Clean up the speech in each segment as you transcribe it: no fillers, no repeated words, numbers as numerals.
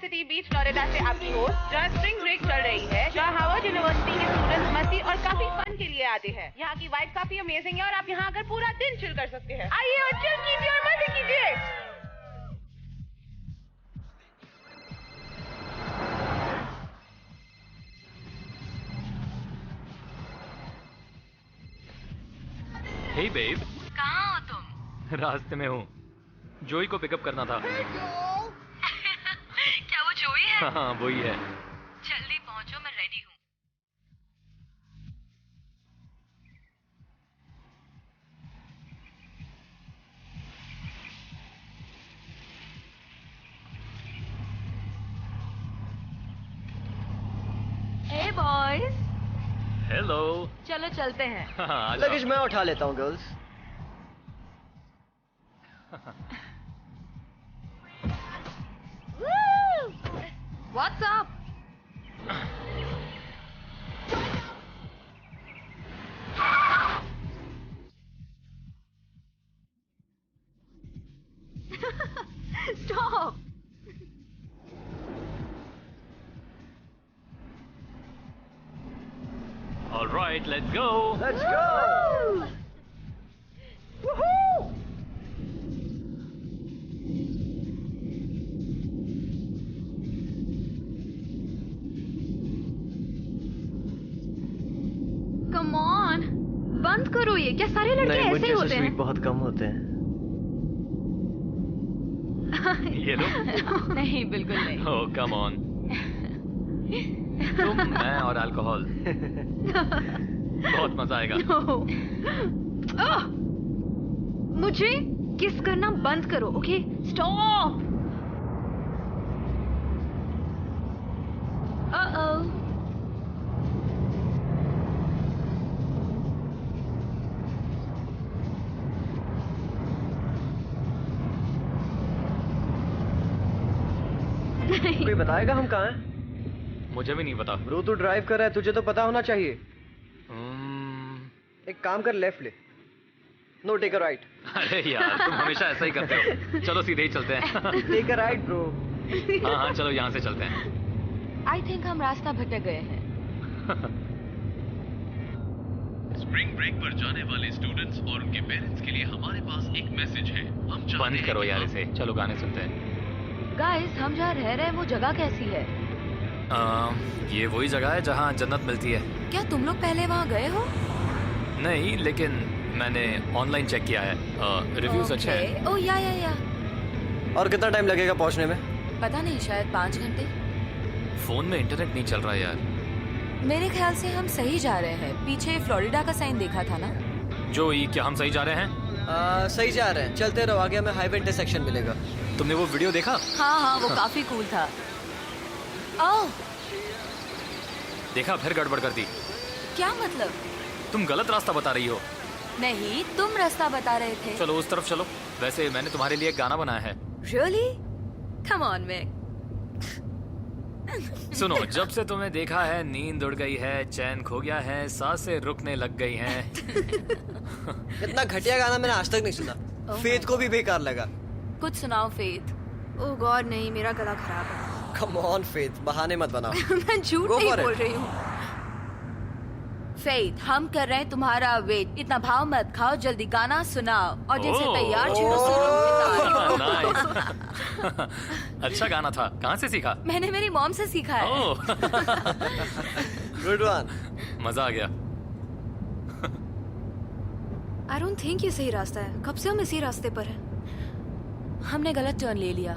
City बीच Florida से आपकी host, जहाँ स्प्रिंग ब्रेक चल रही है, जहाँ हार्वर्ड यूनिवर्सिटी के स्टूडेंट्स मस्ती और काफी फन के लिए आते हैं। यहाँ की वाइब काफी अमेजिंग है और आप यहाँ आकर पूरा दिन चिल कर सकते हैं। आइए और चिल कीजिए और मजे कीजिए। हे बेब, कहाँ हो तुम? रास्ते में हूँ। जोई को पिकअप करना था। क्या वो जोई है? हाँ वही है। जल्दी पहुंचो, मैं रेडी हूँ। हे बॉयज, हेलो। चलो चलते हैं। हाँ, लगेज मैं उठा लेता हूँ girls. What's up? Stop. All right, let's go. Let's go. Woohoo! Come on. बंद करो ये। क्या सारे लड़के नहीं, ऐसे ही होते हैं? बहुत कम होते हैं। ये लो। नहीं, बिल्कुल नहीं। Oh, come on. तुम, मैं और अल्कोहल। बहुत मजा आएगा। मुझे किस करना बंद करो, ओके? स्टॉप। कोई बताएगा हम कहाँ हैं? मुझे भी नहीं पता। ब्रो तू ड्राइव कर रहा है, तुझे तो पता होना चाहिए। एक काम कर, लेफ्ट ले। No, take a right. अरे यार, तुम हमेशा ऐसा ही करते हो। चलो सीधे ही चलते हैं। Take a right bro. हाँ हाँ, चलो यहाँ से चलते हैं। आई थिंक हम रास्ता भटक गए हैं। स्प्रिंग ब्रेक पर जाने वाले स्टूडेंट्स और उनके पेरेंट्स के लिए हमारे पास एक मैसेज है। हम चाहते बंद हैं करो कि यार आप- इसे। चलो गाने सुनते हैं। गाइस, हम जहाँ रह रहे हैं वो जगह कैसी है? ये वही जगह है जहाँ जन्नत मिलती है। क्या तुम लोग पहले वहाँ गए हो? नहीं, लेकिन मैंने ऑनलाइन चेक किया है। रिव्यूज अच्छे हैं। ओ या। और कितना टाइम लगेगा पहुंचने में? पता नहीं, शायद 5 घंटे। फोन में इंटरनेट नहीं चल रहा है यार। मेरे ख्याल से हम सही जा रहे हैं। पीछे फ्लोरिडा का साइन देखा था ना? जोई, क्या हम सही जा रहे हैं? सही जा रहे हैं, चलते रहो, आगे हमें हाईवे इंटरसेक्शन मिलेगा। तुमने वो वीडियो देखा? हाँ, वो काफी कूल था। ओह, देखा, फिर गड़बड़ कर दी। क्या मतलब? तुम गलत रास्ता बता रही हो। नहीं, तुम रास्ता बता रहे थे। चलो उस तरफ चलो। वैसे मैंने तुम्हारे लिए एक गाना बनाया है। Really? Come on, Meg. सुनो, जब से तुम्हें देखा है नींद उड़ गई है, चैन खो गया है, सांसें रुकने लग गई हैं। इतना घटिया गाना मैंने आज तक नहीं सुना। फेथ को भी बेकार लगा। कुछ सुनाओ फेथ। ओह गॉड, नहीं, मेरा गला खराब है। कम ऑन फेथ, बहाने मत बनाओ। मैं झूठ Go नहीं for it. बोल रही हूँ। फेथ, हम कर रहे हैं तुम्हारा वेट। इतना भाव मत खाओ, जल्दी गाना सुनाओ। ऑडियंस ओह। तैयार, शुरू Nice. अच्छा गाना था। कहाँ से सीखा? मैंने मेरी मॉम से सीखा है। ओह, गुड वन। मजा आ गया। आई डोंट थिंक ये सही रास्ता है। कब से हम इसी रास्ते पर हैं? हमने गलत टर्न ले लिया।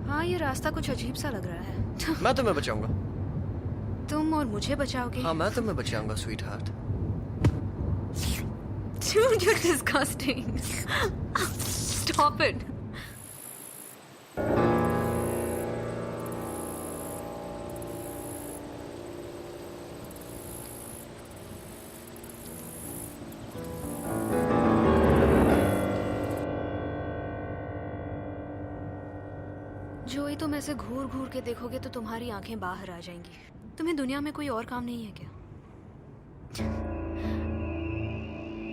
हाँ, ये रास्ता कुछ अजीब सा लग रहा है। मैं तुम्हें बचाऊंगा। तुम और मुझे बचाओगे? हाँ, मैं तुम्हें बचाऊंगा sweetheart. Dude, you're disgusting. Stop it. जोई, तुम ऐसे घूर घूर के देखोगे तो तुम्हारी आंखें बाहर आ जाएंगी। तुम्हें दुनिया में कोई और काम नहीं है क्या?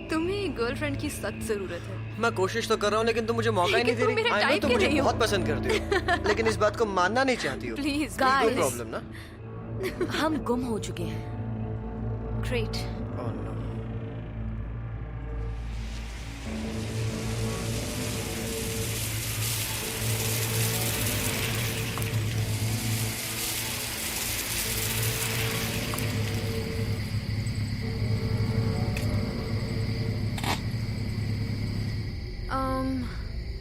तुम्हें गर्लफ्रेंड की सख्त जरूरत है। मैं कोशिश तो कर रहा हूँ लेकिन तुम मुझे मौका ही नहीं दे तुम रही। मेरे I know type तुम के मुझे नहीं हो। बहुत पसंद करती हो लेकिन इस बात को मानना नहीं चाहती हो। प्लीज कोई गाइस, प्रॉब्लम ना? हम गुम हो चुके हैं। ग्रेट। Oh, no.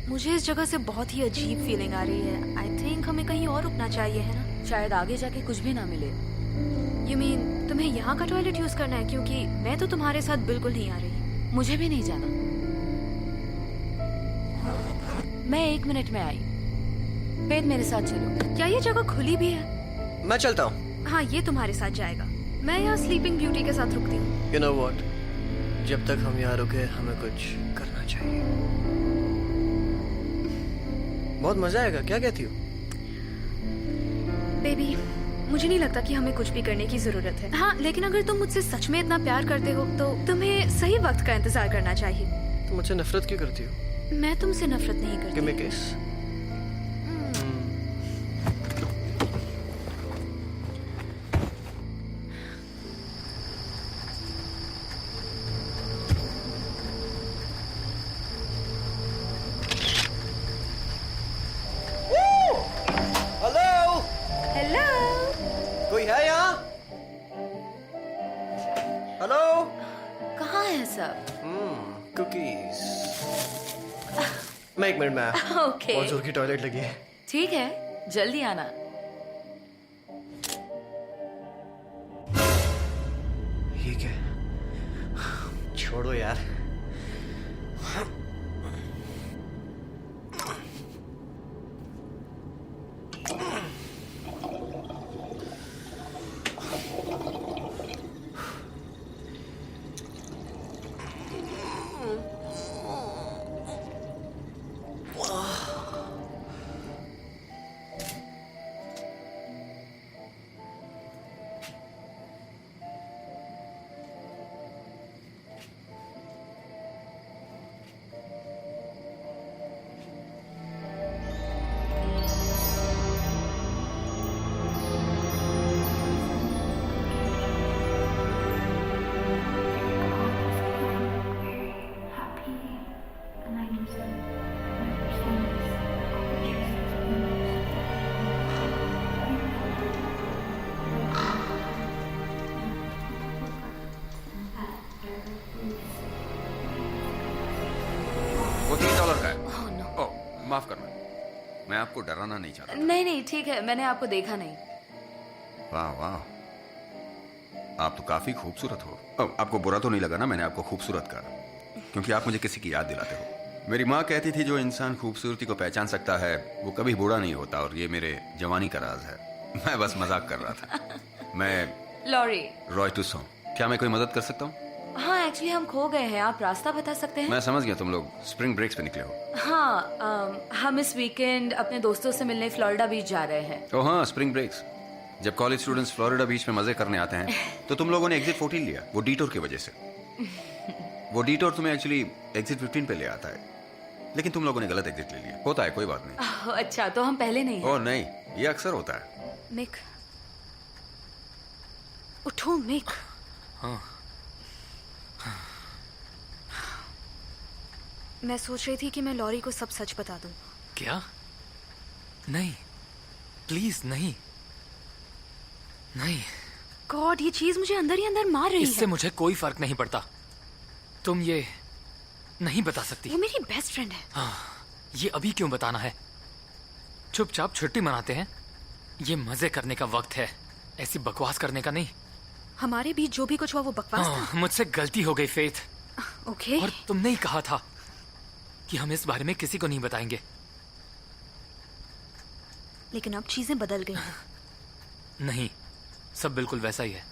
मुझे इस जगह से बहुत ही अजीब फीलिंग आ रही है। आई थिंक हमें कहीं और रुकना चाहिए, है ना? शायद आगे जाके कुछ भी ना मिले। यू मीन तुम्हें यहाँ का टॉयलेट यूज करना है? क्योंकि मैं तो तुम्हारे साथ बिल्कुल नहीं आ रही। मुझे भी नहीं जाना। मैं 1 मिनट में आई। वेद मेरे साथ चलो। क्या ये जगह खुली भी है? मैं चलता हूँ। हाँ, ये तुम्हारे साथ जाएगा। मैं यहाँ स्लीपिंग ब्यूटी के साथ रुकती हूँ। You know what? जब तक हम यहाँ रुके हमें कुछ करना चाहिए। बहुत मजा आएगा, क्या कहती हो? बेबी, मुझे नहीं लगता कि हमें कुछ भी करने की जरूरत है। हाँ, लेकिन अगर तुम मुझसे सच में इतना प्यार करते हो तो तुम्हें सही वक्त का इंतजार करना चाहिए। तुम मुझसे नफरत क्यों करती हो? मैं तुमसे नफरत नहीं करती। Give me a kiss. Hello, hello. कोई है यहाँ? हेलो। कहाँ है सब? कुकीज। मैं 1 मिनट में आया। ओके बहुत जोर की टॉयलेट लगी है। ठीक है, जल्दी आना। ये क्या? छोड़ो यार। वो $3 का है। ओह, माफ करना, मैं आपको डराना नहीं चाहता। नहीं नहीं, ठीक है, मैंने आपको देखा नहीं। वाह वाह, आप तो काफी खूबसूरत हो। आपको बुरा तो नहीं लगा ना मैंने आपको खूबसूरत कहा? क्योंकि आप मुझे किसी की याद दिलाते हो। मेरी माँ कहती थी जो इंसान खूबसूरती को पहचान सकता है वो कभी बूढ़ा नहीं होता, और ये मेरे जवानी का राज है। मैं बस मजाक कर रहा था। मैं लॉरी। रॉय टुसो। क्या मैं कोई मदद कर सकता हूँ? हाँ, एक्चुअली हम खो गए हैं। आप रास्ता बता सकते हैं? मैं समझ गया, तुम लोग स्प्रिंग ब्रेक्स पे निकले हो। हाँ, हम इस वीकेंड अपने दोस्तों से मिलने फ्लोरिडा बीच जा रहे हैं। ओह हाँ, स्प्रिंग ब्रेक्स। जब कॉलेज स्टूडेंट्स फ्लोरिडा बीच में मजे करने आते हैं तो तुम लोगों ने एग्जिट 14 लिया, वो डिटोर की वजह से। वो डिटोर तुम्हें एक्चुअली एग्जिट 15 पे ले आता है, लेकिन तुम लोगों ने गलत एग्जिट ले लिया। होता है, कोई बात नहीं। अच्छा, तो हम पहले नहीं हैं। ओह नहीं, ये अक्सर होता है। मिक, उठो मिक। मैं सोच रही थी कि मैं लॉरी को सब सच बता दूं। क्या? नहीं, प्लीज नहीं, नहीं। गॉड, ये चीज मुझे अंदर ही अंदर मार रही इससे है। मुझे कोई फर्क नहीं पड़ता। तुम ये नहीं बता सकती। वो मेरी बेस्ट फ्रेंड है। ये अभी क्यों बताना है? चुपचाप छुट्टी मनाते हैं। ये मजे करने का वक्त है, ऐसी बकवास करने का नहीं। हमारे बीच जो भी कुछ हुआ वो बकवास था। मुझसे गलती हो गई फेथ। ओके। और तुमने ही कहा था कि हम इस बारे में किसी को नहीं बताएंगे। लेकिन अब चीजें बदल गई हैं। नहीं, सब बिल्कुल वैसा ही है।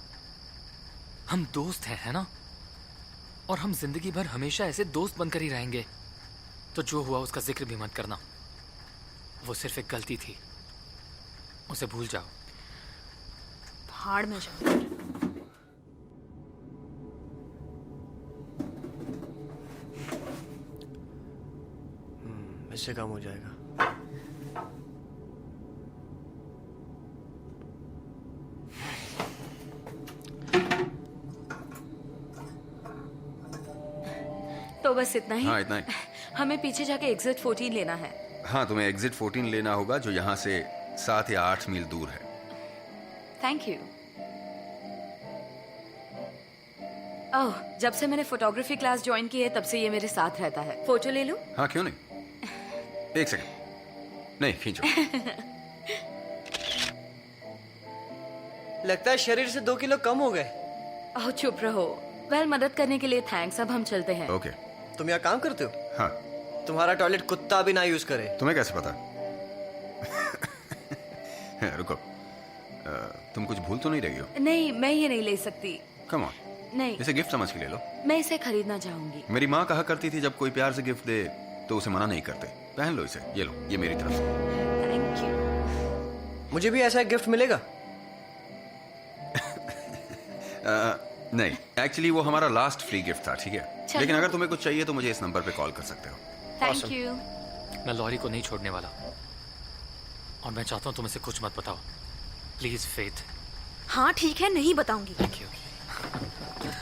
हम दोस्त हैं, है ना? और हम जिंदगी भर हमेशा ऐसे दोस्त बनकर ही रहेंगे। तो जो हुआ उसका जिक्र भी मत करना। वो सिर्फ एक गलती थी, उसे भूल जाओ। भाड़ में जाओ। से काम हो जाएगा। तो बस इतना ही। हाँ इतना ही। हमें पीछे जाके एग्जिट 14 लेना है। हाँ तुम्हें एग्जिट 14 लेना होगा जो यहाँ से 7 या 8 मील दूर है। Thank you. ओह, जब से मैंने फोटोग्राफी क्लास ज्वाइन की है तब से ये मेरे साथ रहता है। फोटो ले लूं? हाँ क्यों नहीं, एक सेकंड। नहीं खींचो। लगता है शरीर से 2 किलो कम हो गए। ओह चुप रहो। वेल, मदद करने के लिए थैंक्स। अब हम चलते हैं। ओके। तुम यहाँ काम करते हो? हाँ। तुम्हारा टॉयलेट कुत्ता भी ना यूज करे। तुम्हें कैसे पता? रुको, तुम कुछ भूल तो नहीं रही हो? नहीं, मैं ये नहीं ले सकती। कम ऑन, नहीं, इसे गिफ्ट समझ के ले लो। मैं इसे खरीदना चाहूंगी। मेरी माँ कहा करती थी जब कोई प्यार से गिफ्ट दे तो उसे मना नहीं करते। पहन लो इसे, ये लो, ये मेरी तरफ से। Thank you. मुझे भी ऐसा एक गिफ्ट मिलेगा? नहीं, एक्चुअली वो हमारा लास्ट फ्री गिफ्ट था, ठीक है? चलो। लेकिन अगर तुम्हें कुछ चाहिए तो मुझे इस नंबर पे कॉल कर सकते हो। Thank Awesome. यू। मैं लॉरी को नहीं छोड़ने वाला और मैं चाहता हूँ तुम इसे कुछ मत बताओ प्लीज फेथ। हाँ ठीक है, नहीं बताऊंगी। Thank you.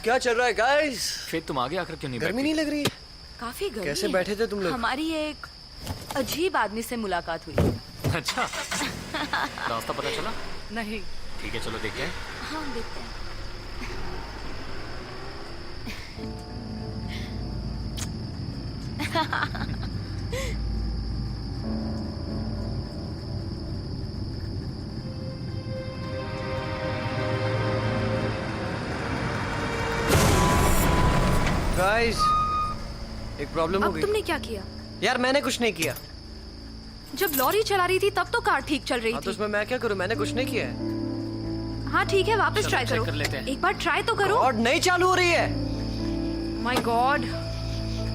क्या चल रहा है गाइस? फेथ तुम आगे आकर क्यों नहीं गर्मी बैठती? नहीं लग रही है? काफी गर्मी कैसे है। बैठे थे तुम लोग? हमारी एक अजीब आदमी से मुलाकात हुई। अच्छा, रास्ता पता चला? नहीं। ठीक है चलो देखते हैं। हाँ देखते हैं। गाइस, एक प्रॉब्लम हो अब गई। तुमने क्या किया? यार मैंने कुछ नहीं किया। जब लॉरी चला रही थी तब तो कार ठीक चल रही हाँ तो थी। उसमें मैं क्या करूं? मैंने कुछ नहीं किया है। हाँ ठीक है, वापस चलो, ट्राई check करो। कर लेते हैं। एक बार ट्राई तो करो। और नहीं चालू हो रही है। My god,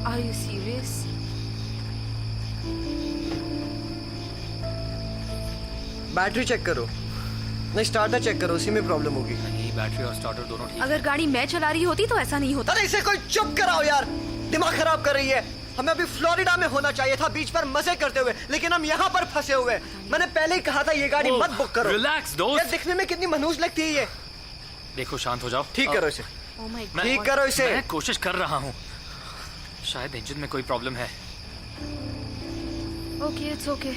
are you serious? Battery check करो। नहीं, स्टार्टर चेक करो, उसी में प्रॉब्लम होगी। नहीं, बैटरी और स्टार्टर दोनों ठीक अगर गाड़ी मैं चला रही होती तो ऐसा नहीं होता। अरे इसे कोई चुप कराओ यार, दिमाग खराब कर रही है। हमें अभी फ्लोरिडा में होना चाहिए था, बीच पर मजे करते हुए, लेकिन हम यहाँ पर फंसे हुए हैं। मैंने पहले ही कहा था ये गाड़ी मत बुक करो। रिलैक्स यार दोस्त। दिखने में कितनी मनहूस लगती है ये। देखो शांत हो जाओ। ठीक करो इसे। ओह माय मैं- ठीक करो इसे। मैं कोशिश कर रहा हूँ। शायद इंजन में कोई प्रॉब्लम है। ओके, इट्स ओके,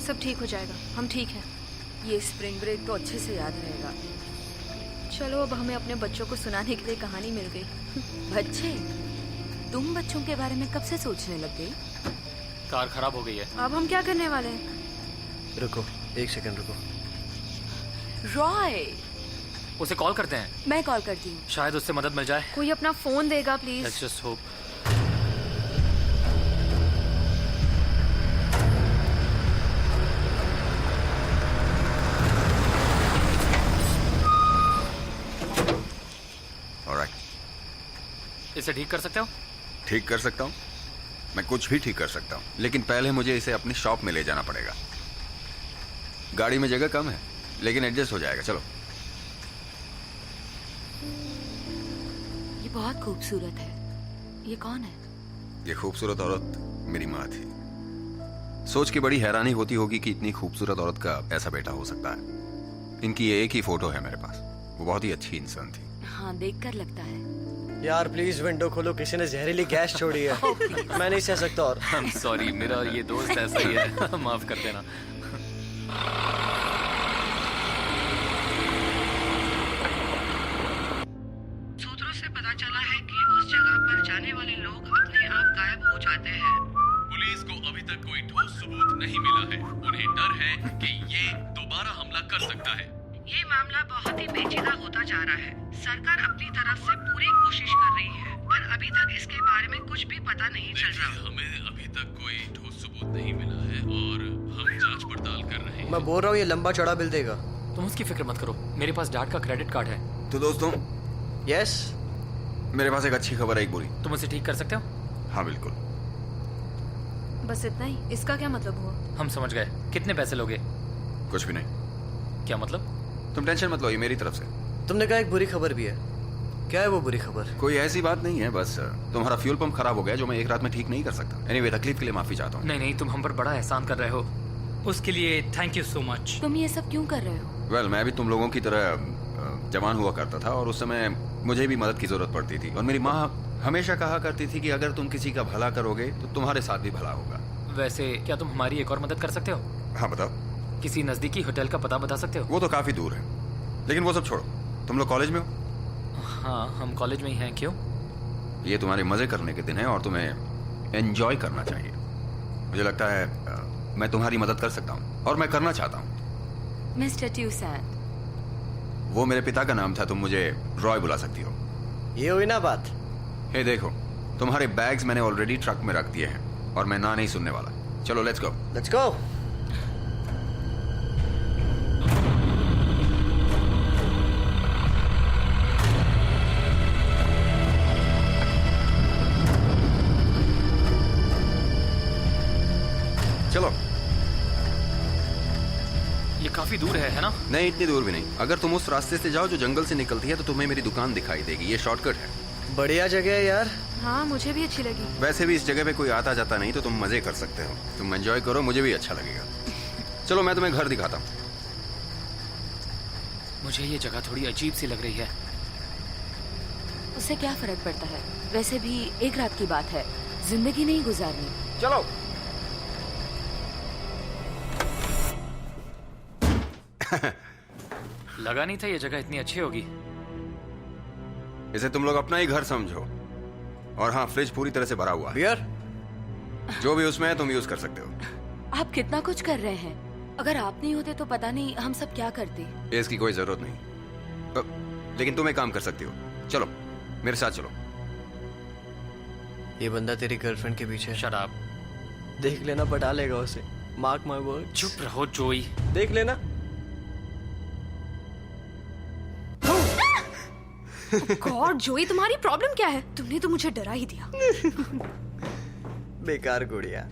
सब ठीक हो जाएगा। हम ठीक हैं। ये स्प्रिंग ब्रेक तो अच्छे से याद रहेगा। चलो अब हमें अपने बच्चों को सुनाने के लिए कहानी मिल गई। बच्चे, तुम बच्चों के बारे में कब से सोचने लग गई? कार खराब हो गई है। अब हम क्या करने वाले हैं? रुको, एक सेकंड रुको। रॉय, उसे कॉल करते हैं, मैं कॉल करती हूँ। शायद उससे मदद मिल जाए। कोई अपना फोन देगा please? Let's just hope. Alright. इसे ठीक कर सकते हो? ठीक कर सकता हूँ, मैं कुछ भी ठीक कर सकता हूँ, लेकिन पहले मुझे इसे अपनी शॉप में ले जाना पड़ेगा। गाड़ी में जगह कम है लेकिन एडजस्ट हो जाएगा। चलो। ये बहुत खूबसूरत है। ये कौन है? ये खूबसूरत औरत मेरी माँ थी। सोच के बड़ी हैरानी होती होगी कि इतनी खूबसूरत औरत का ऐसा बेटा हो सकता है। इनकी ये एक ही फोटो है मेरे पास। वो बहुत ही अच्छी इंसान थी। हाँ, देखकर लगता है। यार प्लीज विंडो खोलो, किसी ने जहरीली गैस छोड़ी है। मैं नहीं सह सकता और। I'm sorry, मेरा ये दोस्त ऐसा ही है। माफ कर देना। सूत्रों से पता चला है कि उस जगह पर जाने वाले लोग अपने आप गायब हो जाते हैं। पुलिस को अभी तक कोई ठोस सबूत नहीं मिला है। उन्हें डर है कि ये दोबारा हमला कर सकता है। ये मामला बहुत ही पेचीदा होता जा रहा है। सरकार अपनी तरफ से पूरी कोशिश कर रही है, पर अभी तक इसके बारे में कुछ भी पता नहीं चल देखिए, रहा। हमें अभी तक कोई ठोस सबूत नहीं मिला है और हम जांच पड़ताल कर रहे हैं। मैं बोल रहा हूँ ये लंबा चौड़ा बिल देगा। तुम उसकी फिक्र मत करो, मेरे पास डैड का क्रेडिट कार्ड है। तो दोस्तों, यस, मेरे पास एक अच्छी खबर है, एक बुरी। तुम उसे ठीक कर सकते हो? हाँ बिल्कुल। बस इतना ही? इसका क्या मतलब हुआ? हम समझ गए। कितने पैसे लोगे? कुछ भी नहीं, क्या मतलब? तुम टेंशन मत लो, ये मेरी तरफ से। तुमने कहा एक बुरी खबर भी है। क्या है वो बुरी खबर? कोई ऐसी बात नहीं है, बस तुम्हारा फ्यूल पंप खराब हो गया जो मैं एक रात में ठीक नहीं कर सकता। एनीवे, तकलीफ के लिए माफी चाहता हूँ। नहीं नहीं, तुम हम पर बड़ा एहसान कर रहे हो, उसके लिए थैंक यू सो मच। तुम ये सब क्यों कर रहे हो? वेल, मैं भी तुम लोगों की तरह जवान हुआ करता था और उस समय मुझे भी मदद की जरूरत पड़ती थी, और मेरी माँ हमेशा कहा करती थी कि अगर तुम किसी का भला करोगे तो तुम्हारे साथ भी भला होगा। वैसे क्या तुम हमारी एक और मदद कर सकते हो? हाँ बताओ। किसी नजदीकी होटल का पता बता सकते हो? वो तो काफी दूर है, लेकिन वो सब छोड़ो। तुम लोग कॉलेज में हो? हाँ, हम कॉलेज में ही हैं। क्यों? ये तुम्हारे मजे करने के दिन है और तुम्हें एंजॉय करना चाहिए। मुझे लगता है मैं तुम्हारी मदद कर सकता हूँ और मैं करना चाहता हूँ। मिस्टर ट्यूसैंड। वो मेरे पिता का नाम था, तुम मुझे रॉय बुला सकती हो। ये हुई ना बात। हे देखो, तुम्हारे बैग्स मैंने ऑलरेडी ट्रक में रख दिए हैं और मैं ना नहीं सुनने वाला। चलो लेट्स गो। Let's go. चलो। ये काफी दूर है ना? नहीं, इतनी दूर भी नहीं। अगर तुम उस रास्ते से जाओ जो जंगल से निकलती है तो तुम्हें मेरी दुकान दिखाई देगी। ये शॉर्टकट है। बढ़िया जगह है यार। हाँ, मुझे भी अच्छी लगी। वैसे भी इस जगह पे कोई आता जाता नहीं, तो तुम मजे कर सकते हो। तुम एंजॉय करो, मुझे भी अच्छा लगेगा। चलो मैं तुम्हें घर दिखाता हूँ। मुझे ये जगह थोड़ी अजीब सी लग रही है। उससे क्या फर्क पड़ता है? वैसे भी एक रात की बात है, जिंदगी नहीं गुजारनी। चलो। लगा नहीं था ये जगह इतनी अच्छी होगी। इसे तुम लोग अपना ही घर समझो। और हाँ, फ्रिज पूरी तरह से भरा हुआ है। बियर? जो भी उसमें है तुम यूज कर सकते हो। आप कितना कुछ कर रहे हैं। अगर आप नहीं होते तो पता नहीं हम सब क्या करते। इसकी कोई जरूरत नहीं, लेकिन तुम एक काम कर सकती हो। चलो मेरे साथ चलो। ये बंदा तेरी गर्लफ्रेंड के पीछे है। शराब। देख लेना, पटा लेगा उसे। Mark my word. चुप रहो जोई। देख लेना। गॉड जोई, तुम्हारी प्रॉब्लम क्या है? तुमने तो मुझे डरा ही दिया। बेकार गुड़िया।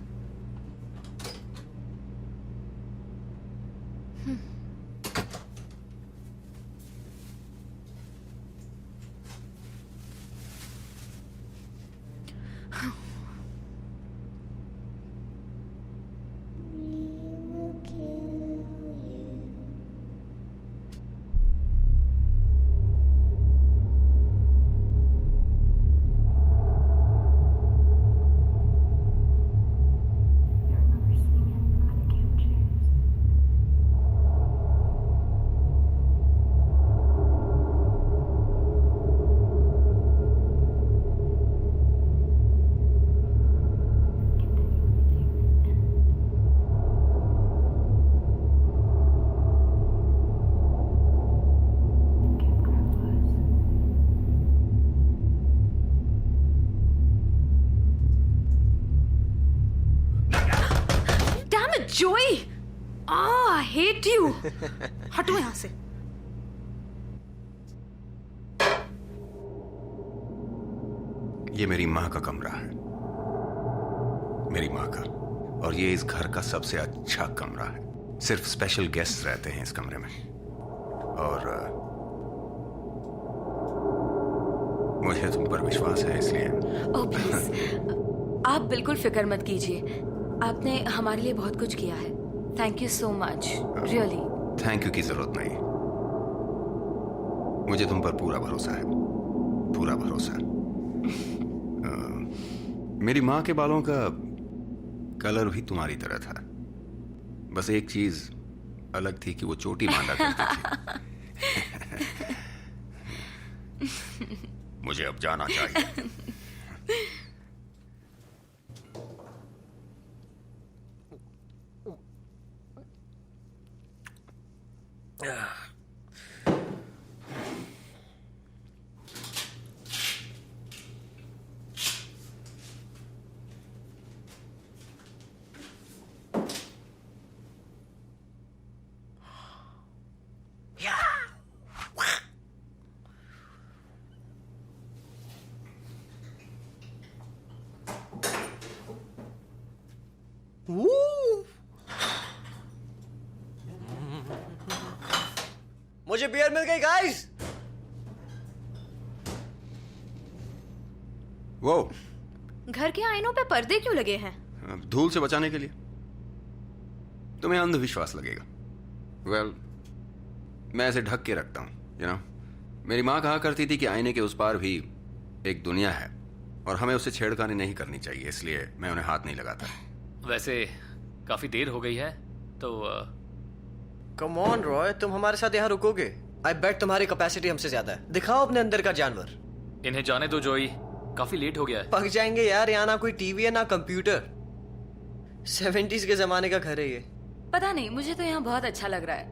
जोई, आई हेट यू। हटो यहां से। ये मेरी माँ का कमरा है, मेरी माँ का, और ये इस घर का सबसे अच्छा कमरा है। सिर्फ स्पेशल गेस्ट रहते हैं इस कमरे में। और मुझे तुम पर विश्वास है, इसलिए। ओह प्लीज, आप बिल्कुल फिक्र मत कीजिए। आपने हमारे लिए बहुत कुछ किया है। Thank you so much, really. Thank you की जरूरत नहीं, मुझे तुम पर पूरा भरोसा है, पूरा भरोसा। मेरी माँ के बालों का कलर भी तुम्हारी तरह था, बस एक चीज अलग थी कि वो चोटी बांधा करती थी। मुझे अब जाना चाहिए। मुझे बियर मिल गई गाइस। वो घर के आईनों पे पर्दे क्यों लगे हैं? धूल से बचाने के लिए। तुम्हें अंधविश्वास लगेगा। वेल, मैं ऐसे ढक के रखता हूं, यू नो। मेरी माँ कहा करती थी कि आईने के उस पार भी एक दुनिया है और हमें उससे छेड़खानी नहीं करनी चाहिए, इसलिए मैं उन्हें हाथ नहीं लगाता। वैसे काफी देर हो गई है तो कम ऑन रॉय, तुम हमारे साथ यहाँ रुकोगे? आई बेट तुम्हारी कैपेसिटी हमसे ज्यादा है। दिखाओ अपने अंदर का जानवर। इन्हें जाने दो जोई, काफी लेट हो गया है। पक जाएंगे यार, यहाँ ना कोई टीवी है ना कंप्यूटर। 70s के जमाने का घर है ये। पता नहीं, मुझे तो यहाँ बहुत अच्छा लग रहा है,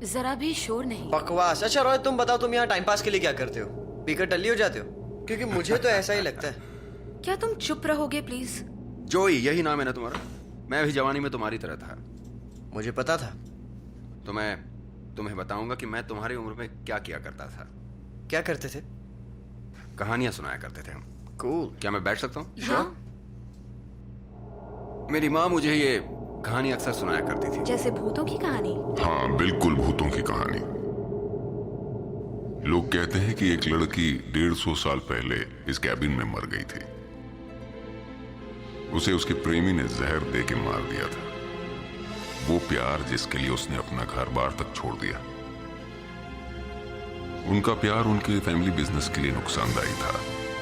जरा भी शोर नहीं। बकवास। अच्छा रॉय, तुम बताओ तुम यहाँ टाइम पास के लिए क्या करते हो? पीकर टल्ली हो जाते हो? क्योंकि मुझे तो ऐसा ही लगता है। क्या तुम चुप रहोगे प्लीज? जोई, यही नाम है ना तुम्हारा? मैं भी जवानी में तुम्हारी तरह था। मुझे पता था। तो मैं तुम्हें बताऊंगा कि मैं तुम्हारी उम्र में क्या किया करता था। क्या करते थे? कहानियां सुनाया करते थे हम। कूल। क्या मैं बैठ सकता हूँ? हाँ, मेरी माँ मुझे ये कहानी अक्सर सुनाया करती थी। जैसे भूतों की कहानी। हाँ, बिल्कुल भूतों की कहानी। लोग कहते हैं कि एक लड़की 150 साल पहले इस कैबिन में मर गई थी। उसे उसके प्रेमी ने जहर दे के मार दिया था। वो प्यार जिसके लिए उसने अपना घर बार तक छोड़ दिया। उनका प्यार उनके फैमिली बिजनेस के लिए नुकसानदायी था,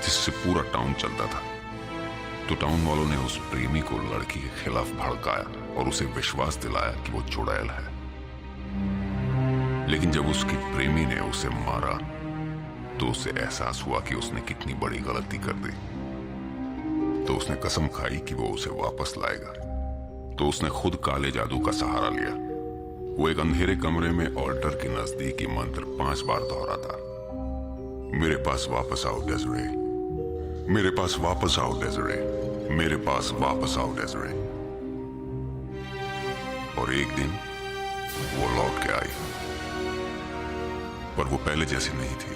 जिससे पूरा टाउन चलता था। तो टाउन वालों ने उस प्रेमी को लड़की के खिलाफ भड़काया और उसे विश्वास दिलाया कि वो चुड़ैल है। लेकिन जब उसकी प्रेमी ने उसे मारा तो उसे एहसास हुआ कि उसने कितनी बड़ी गलती कर दी। तो उसने कसम खाई कि वो उसे वापस लाएगा। तो उसने खुद काले जादू का सहारा लिया। वो एक अंधेरे कमरे में ऑल्टर के नजदीक ये मंत्र 5 बार दोहराता। मेरे पास वापस आओ डेज़रे, मेरे पास वापस आओ डेज़रे, मेरे पास वापस आओ डेज़रे। और एक दिन वो लौट के आई, पर वो पहले जैसी नहीं थी।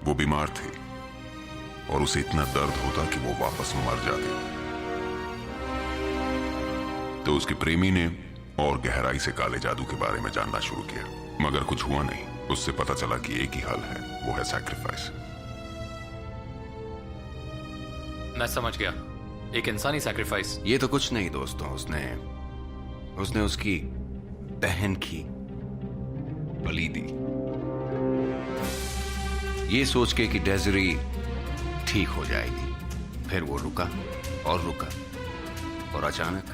वो बीमार थी और उसे इतना दर्द होता कि वो वापस मर जाती। तो उसके प्रेमी ने और गहराई से काले जादू के बारे में जानना शुरू किया, मगर कुछ हुआ नहीं। उससे पता चला कि एक ही हल है, वो है सैक्रिफाइस। मैं समझ गया, एक इंसानी सैक्रिफाइस। ये तो कुछ नहीं दोस्तों, उसने उसकी बहन की बलि दी, ये सोच के कि डेज़री ठीक हो जाएगी। फिर वो रुका और रुका और अचानक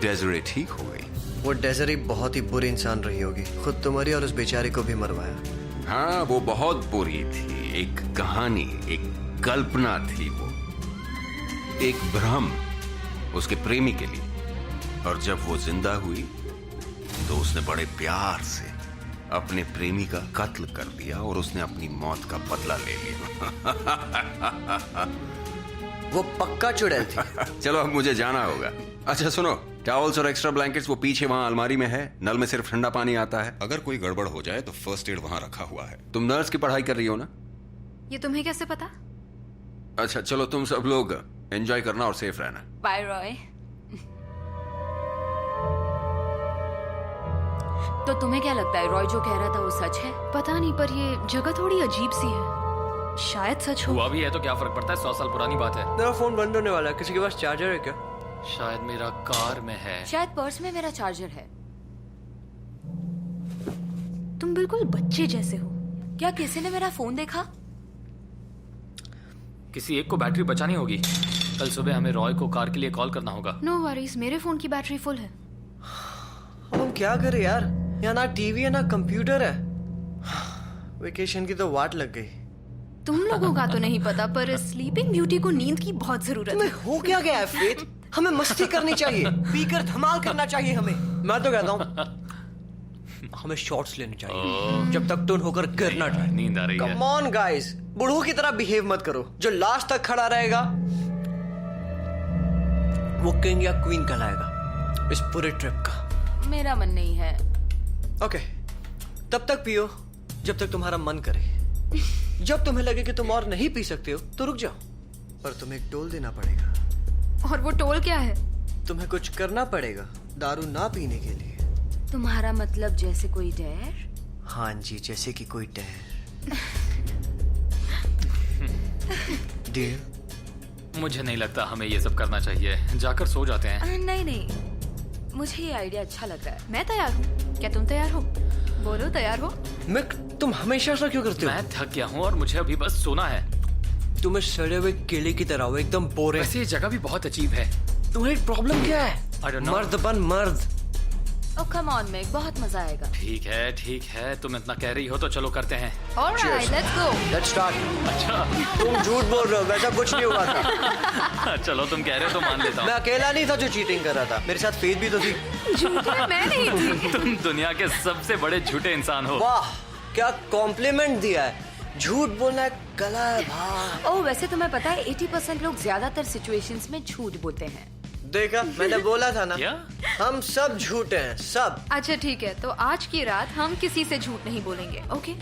डेज़री ठीक हो गई। वो डेज़री बहुत ही बुरी इंसान रही होगी, खुद तो मरी और उस बेचारे को भी मरवाया। हाँ, वो बहुत बुरी थी। एक कहानी, एक कल्पना थी वो, एक भ्रम उसके प्रेमी के लिए। और जब वो जिंदा हुई तो उसने बड़े प्यार से अपने प्रेमी का कत्ल कर दिया और उसने अपनी मौत का बदला ले लिया। वो पक्का चुड़ैल थी। चलो अब मुझे जाना होगा। अच्छा सुनो, टॉवल्स और एक्स्ट्रा ब्लैंकेट्स वो पीछे वहां अलमारी में है। नल में सिर्फ ठंडा पानी आता है। अगर कोई गड़बड़ हो जाए तो फर्स्ट एड वहां रखा हुआ है। तुम नर्स की पढ़ाई कर रही हो ना? ये तुम्हें कैसे पता? अच्छा चलो, तुम सब लोग एंजॉय करना और सेफ रहना। बाय रॉय। तो तुम्हें क्या लगता है, रॉय जो कह रहा था वो सच है? पता नहीं, पर ये जगह थोड़ी अजीब सी है। शायद सच हो। हुआ भी है तो क्या फर्क पड़ता है, 100 साल पुरानी बात है। मेरा फोन बंद होने वाला है, किसी के पास चार्जर है क्या? शायद मेरा कार में है। शायद पर्स में मेरा चार्जर है। तुम बिल्कुल बच्चे जैसे हो। क्या किसी ने मेरा फोन देखा? किसी एक को बैटरी बचानी होगी। कल सुबह हमें रॉय को कार के लिए कॉल करना होगा। नो वरीज, मेरे फोन की बैटरी फुल है। अब हम क्या करें यार, यहाँ ना टीवी है ना कंप्यूटर है। वेकेशन की तो वाट लग गई। तुम लोगों का तो नहीं पता, पर स्लीपिंग ब्यूटी को नींद की बहुत जरूरत है। तुम्हें हो क्या गया है फेथ? हमें मस्ती करनी चाहिए, पीकर धमाल करना चाहिए हमें। मैं तो कहता हूँ हमें शॉट्स लेने चाहिए जब तक टून होकर गिरना चाहिए। नींद आ रही है। कम ऑन गाइस, बूढ़ों की तरह बिहेव मत करो। जो लास्ट तक खड़ा रहेगा वो किंग या क्वीन कहलाएगा इस पूरे ट्रिप का। मेरा मन नहीं है। ओके, तब तक पियो जब तक तुम्हारा मन करे। जब तुम्हें लगे कि तुम और नहीं पी सकते हो तो रुक जाओ, पर तुम्हें एक टोल देना पड़ेगा। और वो टोल क्या है? तुम्हें कुछ करना पड़ेगा दारू ना पीने के लिए। तुम्हारा मतलब जैसे कोई डर? हाँ जी, जैसे कि कोई डर। डियर? मुझे नहीं लगता हमें ये सब करना चाहिए, जाकर सो जाते हैं। नहीं नहीं, मुझे ये आइडिया अच्छा लग रहा है। मैं तैयार हूँ। क्या तुम तैयार हो? बोलो तैयार हो? मिक, तुम हमेशा ऐसा क्यों करते हो? मैं थक गया हूँ और मुझे अभी बस सोना है। तुम्हें सड़े हुए केले की तरह हो, एकदम बोरे। वैसे ये जगह भी बहुत अजीब है। तुम्हारी प्रॉब्लम क्या है? I don't know. मर्द बन मर्द। ओह कम ऑन मिक, बहुत मजा आएगा। ठीक है, तुम इतना कह रही हो तो चलो करते हैं। Alright, let's go. Let's start. अच्छा तुम झूठ बोल रहे हो, वैसा कुछ नहीं हुआ था। चलो तुम कह रहे हो तो मान लेता मैं हूँ। अकेला नहीं था जो चीटिंग कर रहा था, मेरे साथ फेथ भी तो थी। झूठे मैं नहीं थी। तुम दुनिया के सबसे बड़े झूठे इंसान हो। वाह, क्या कॉम्प्लीमेंट दिया है। झूठ बोलना एक कला है भाई। ओह वैसे तुम्हें पता है 80% लोग ज्यादातर सिचुएशंस में झूठ बोलते हैं। देखा, मैंने बोला था ना। क्या? हम सब झूठे हैं, सब। अच्छा ठीक है, तो आज की रात हम किसी से झूठ नहीं बोलेंगे, ओके?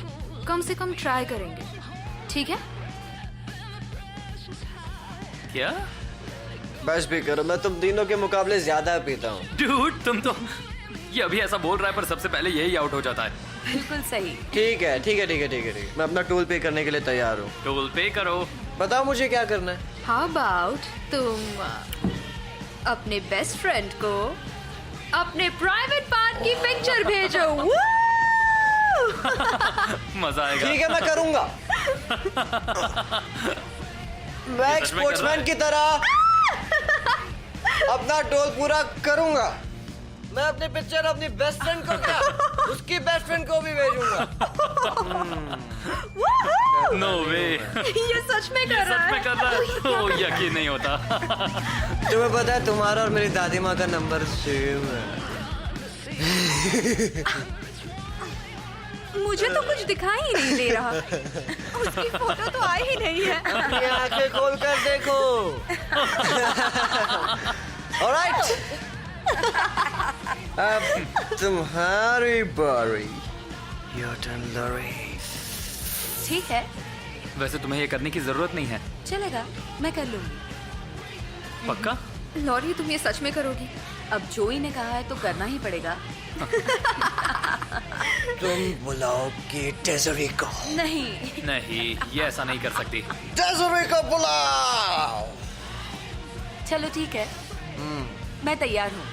कम से कम ट्राई करेंगे, ठीक है? क्या? बस भी करो, मैं तुम तीनों के मुकाबले ज्यादा पीता हूँ। डूड तुम तो ये अभी ऐसा बोल रहा है पर सबसे पहले यही आउट हो जाता है। बिल्कुल सही। ठीक है ठीक है ठीक है ठीक है ठीक है, मैं अपना टोल पे करने के लिए तैयार हूँ। टोल पे करो। बताओ मुझे क्या करना है। हाउ अबाउट तुम अपने बेस्ट फ्रेंड को अपने प्राइवेट पार्ट की पिक्चर भेजो। मजा आएगा। ठीक है, मैं करूँगा। मैं एक सच में कर रहा है? स्पोर्ट्समैन की तरह अपना टोल पूरा करूँगा। मैं अपनी पिक्चर अपनी बेस्ट फ्रेंड को क्या, उसकी बेस्ट फ्रेंड को भी भेजूंगा। नो वे। ये सच में कर रहा सच में है। कर रहा है। ओ यकीन नहीं होता। तुम्हें पता है तुम्हारा और मेरी दादी माँ का नंबर सेम है। मुझे तो कुछ दिखाई ही नहीं दे रहा। उसकी फोटो तो आई ही नहीं है। अपनी आंखें खोल कर देखो। ऑलराइट, अब तुम्हारी बारी। Your turn Lori. ठीक है, वैसे तुम्हें ये करने की जरूरत नहीं है। चलेगा, मैं कर लूंगी। पक्का? लॉरी, तुम ये सच में करोगी? अब जोई ने कहा है तो करना ही पड़ेगा। तुम बुलाओगी डेज़री को? नहीं, ये ऐसा नहीं कर सकती। डेज़री को बुलाओ। चलो ठीक है, मैं तैयार हूँ।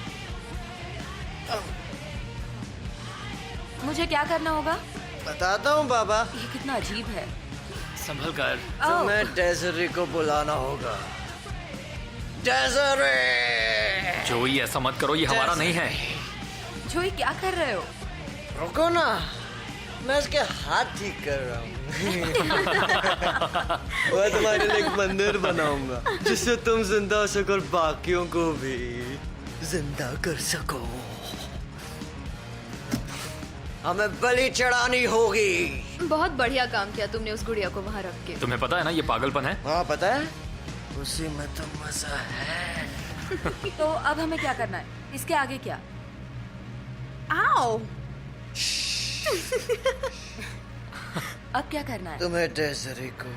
मुझे क्या करना होगा? बताता हूँ बाबा। ये कितना अजीब है। संभल कर। तुम्हें डेज़री को बुलाना होगा। डेज़री! जोई ऐसा मत करो, ये हमारा नहीं है। जोई क्या कर रहे हो? रुको ना, मैं इसके हाथ ठीक कर रहा हूँ। मैं तुम्हारे लिए एक मंदिर बनाऊंगा जिससे तुम जिंदा हो सको और बाकियों को भी जिंदा कर सको। हमें बलि चढ़ानी होगी। बहुत बढ़िया काम किया तुमने उस गुड़िया को वहाँ रख के। तुम्हें पता है ना ये पागलपन है। हाँ पता है, उसी में तो मजा है। तो अब हमें क्या करना है? इसके आगे क्या? आओ। अब क्या करना है? तुम्हें डेज़री को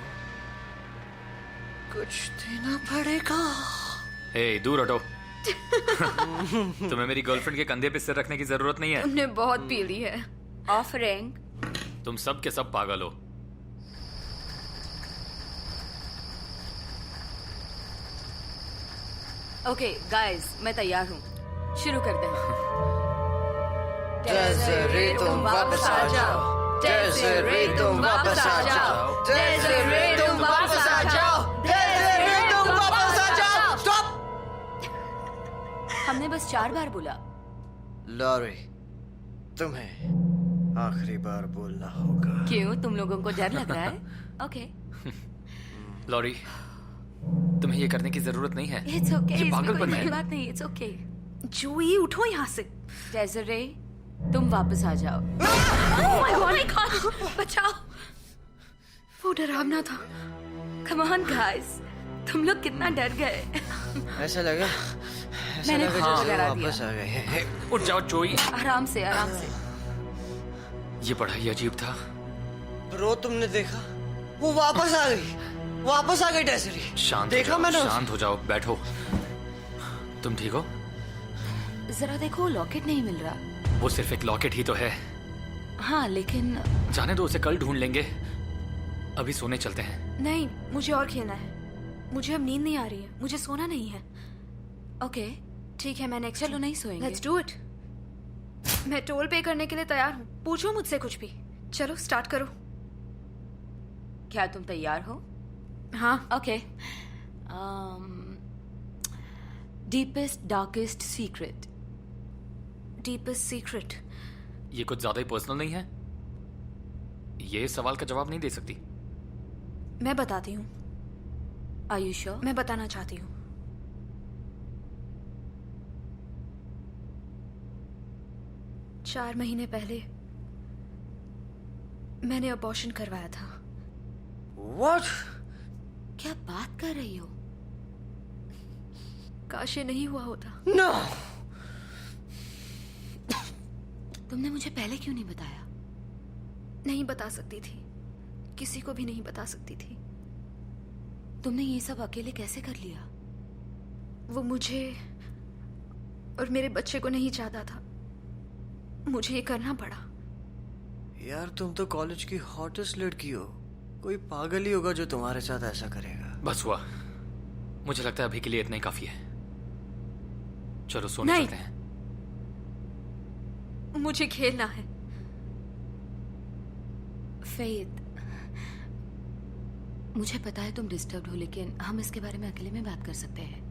कुछ देना पड़ेगा। ए दूर हटो। तुम्हें मेरी गर्लफ्रेंड के कंधे पे सिर रखने की जरूरत नहीं है। तुमने बहुत पी ली है। ऑफरिंग। तुम सब के सब पागल हो। ओके गाइस, मैं तैयार हूँ। शुरू करते हैं। डेज़री तुम वापस आ जाओ। डेज़री तुम वापस आ जाओ। डेज़री तुम वापस आ जाओ। डेज़री तुम वापस आ जाओ। स्टॉप! हमने बस 4 बार बोला। लॉरी, तुम्हें आखिरी बार बोलना होगा। क्यों, तुम लोगों को डर लग रहा है? ओके। लॉरी, तुम्हें ये करने की जरूरत नहीं है। इट्स ओके, ये इसमें कोई पागलपन बड़ी है। बात नहीं। It's okay. जोई उठो यहाँ से। डेज़री, तुम वापस आ जाओ। ओह माय गॉड, बचाओ। वो डरावना था। कम ऑन गाइस, तुम लोग कितना डर गए। ऐसा लगा, मैंने जैसे खुद डरा वापस दिया। आ गए। उठ जाओ जोई। आराम से, आराम से। ये बड़ा ही अजीब था। ब्रो, तुमने देखा? वो वापस आ गई। वापस आ गई डेज़री। शांत देखा हो मैंने जाओ, उसे। शांत हो जाओ, बैठो। तुम ठीक हो? जरा देखो, लॉकेट नहीं मिल रहा। वो सिर्फ एक लॉकेट ही तो है। हाँ लेकिन जाने दो, उसे कल ढूंढ लेंगे। अभी सोने चलते हैं। नहीं, मुझे और खेलना है। मुझे अब नींद नहीं आ रही है, मुझे सोना नहीं है। ओके ठीक है, मैं नेक्स्ट चलो नहीं सोएंगे। Let's do it. मैं टोल पे करने के लिए तैयार हूँ, पूछो मुझसे कुछ भी। चलो स्टार्ट करो। क्या तुम तैयार हो? हाँ। Okay. Deepest darkest secret. Deepest secret. ये कुछ ज्यादा ही पर्सनल नहीं है? ये सवाल का जवाब नहीं दे सकती। मैं बताती हूँ। Are you sure? मैं बताना चाहती हूँ। चार महीने पहले मैंने अबॉर्शन करवाया था। What? क्या बात कर रही हो? काश ये नहीं हुआ होता। No! तुमने मुझे पहले क्यों नहीं बताया? नहीं बता सकती थी, किसी को भी नहीं बता सकती थी। तुमने ये सब अकेले कैसे कर लिया? वो मुझे और मेरे बच्चे को नहीं चाहता था, मुझे ये करना पड़ा। यार तुम तो कॉलेज की हॉटेस्ट लड़की हो, कोई पागल ही होगा जो तुम्हारे साथ ऐसा करेगा। बस हुआ, मुझे लगता है अभी के लिए इतना ही काफी है। चलो सोने नहीं। चलते हैं। मुझे खेलना है। फेथ, मुझे पता है तुम डिस्टर्ब हो, लेकिन हम इसके बारे में अकेले में बात कर सकते हैं।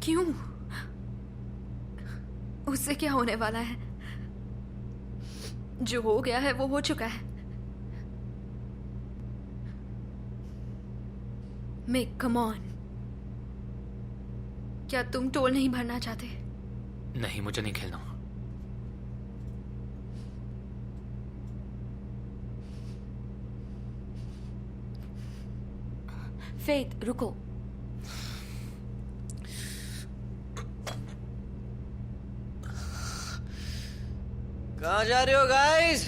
क्यों? उससे क्या होने वाला है? जो हो गया है वो हो चुका है। Make come on. क्या तुम टोल नहीं भरना चाहते? नहीं, मुझे नहीं खेलना। फेथ रुको। कहाँ जा रहे हो गाइस?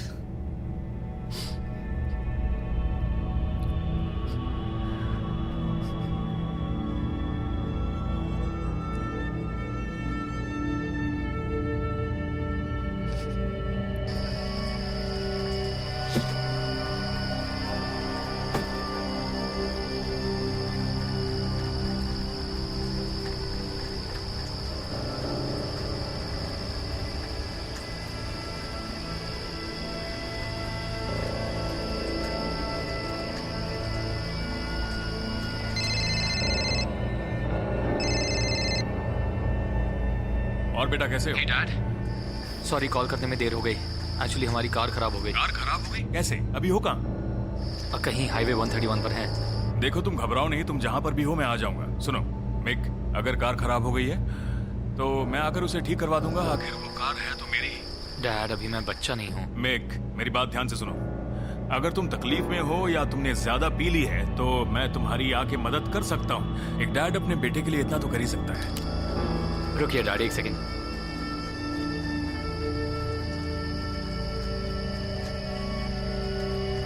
और बेटा कैसे हो? डैड, सॉरी कॉल करने में देर हो गई। एक्चुअली हमारी कार खराब हो गई। कार खराब हो गई? कैसे? अभी हो कहाँ? कहीं हाईवे 131 पर है। देखो तुम घबराओ नहीं, तुम जहां पर भी हो मैं आ जाऊंगा। सुनो मिक, अगर कार खराब हो गई है तो मैं आकर उसे ठीक करवा दूंगा। आखिर वो कार है तो मेरी। डैड, अभी मैं बच्चा नहीं हूँ। मिक, मेरी बात ध्यान से सुनो। अगर तुम तकलीफ में हो या तुमने ज्यादा पी ली है तो मैं तुम्हारी आके मदद कर सकता हूँ। एक डैड अपने बेटे के लिए इतना तो कर ही सकता है। रुकिए डैड, एक सेकंड।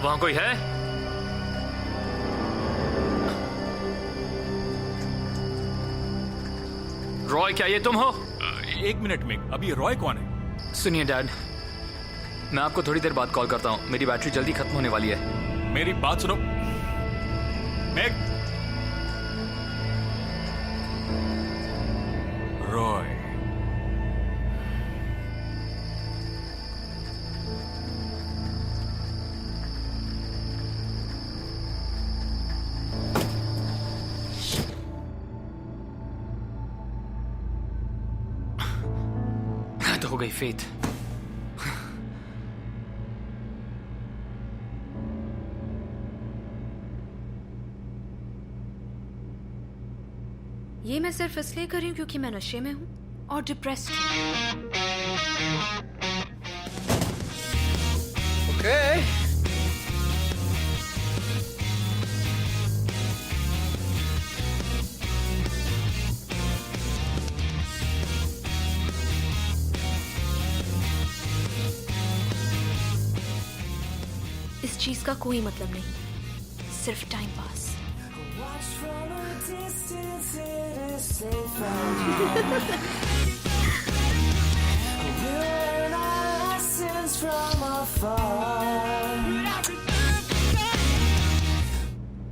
वहां कोई है? रॉय, क्या ये तुम हो? एक मिनट मिक, अभी रॉय कौन है? सुनिए डैड, मैं आपको थोड़ी देर बाद कॉल करता हूँ। मेरी बैटरी जल्दी खत्म होने वाली है। मेरी बात सुनो मिक। रॉय, तो हो गई फेथ। ये मैं सिर्फ इसलिए कर रही हूँ क्योंकि मैं नशे में हूँ और डिप्रेस्ड हूँ। ओके। इस चीज का कोई मतलब नहीं, सिर्फ टाइम पास।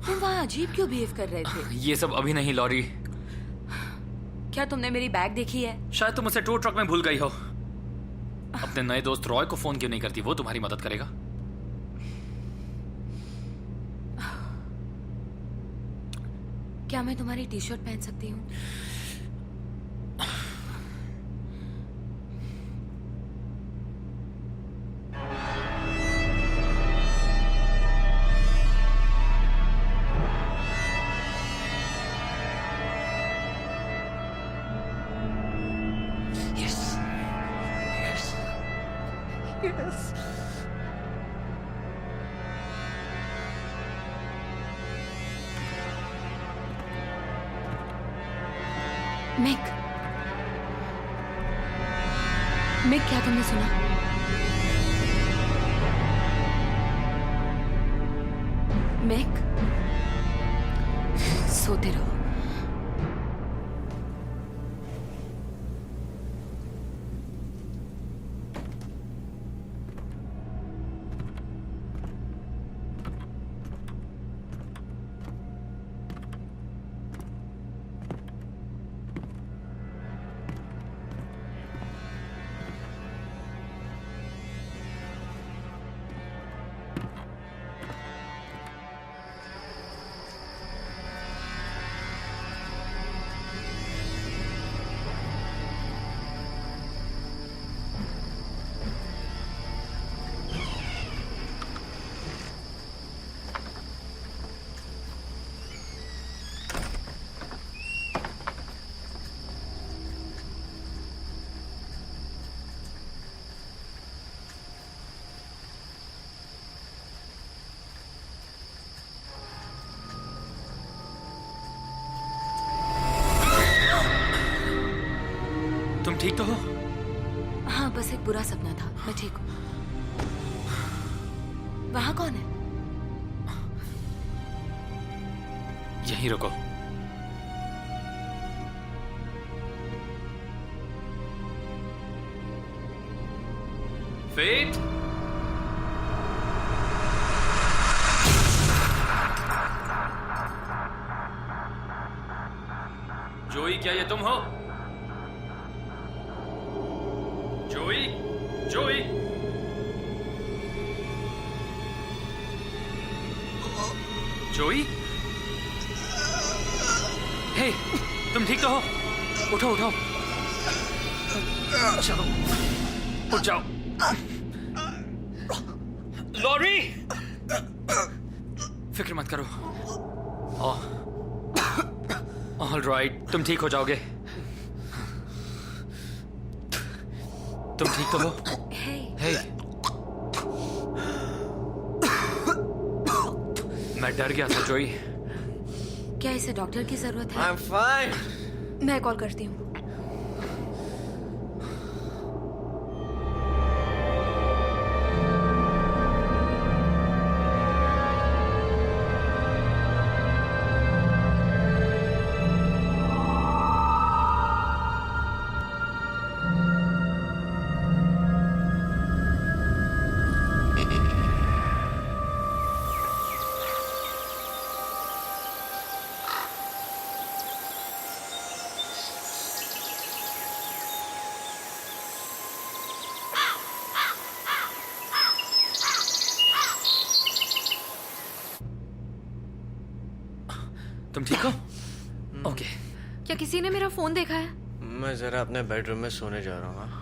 तुम वहाँ अजीब क्यों बिहेव कर रहे थे? ये सब अभी नहीं लॉरी। क्या तुमने मेरी बैग देखी है? शायद तुम उसे टूर ट्रक में भूल गई हो। अपने नए दोस्त रॉय को फोन क्यों नहीं करती? वो तुम्हारी मदद करेगा। क्या मैं तुम्हारी टी शर्ट पहन सकती हूँ? मिक, मिक, क्या तुमने सुना? मिक, सोते रहो। तुम ठीक तो हो? हाँ, बस एक बुरा सपना था। मैं ठीक हूँ। वहाँ कौन है? यहीं रुको। फेट, जोई, क्या ये तुम हो? जोई, जोई, जोई, हे, तुम ठीक तो हो? उठो, उठो, चलो, उठ जाओ। लॉरी, फिक्र मत करो। ऑल राइट, तुम ठीक हो जाओगे। तुम ठीक तो हो? हे, मैं डर गया था जोई। क्या इसे डॉक्टर की जरूरत है? I'm fine. मैं कॉल करती हूँ। तुम ठीक हो? ओके। क्या किसी ने मेरा फोन देखा है? मैं जरा अपने बेडरूम में सोने जा रहा हूँ।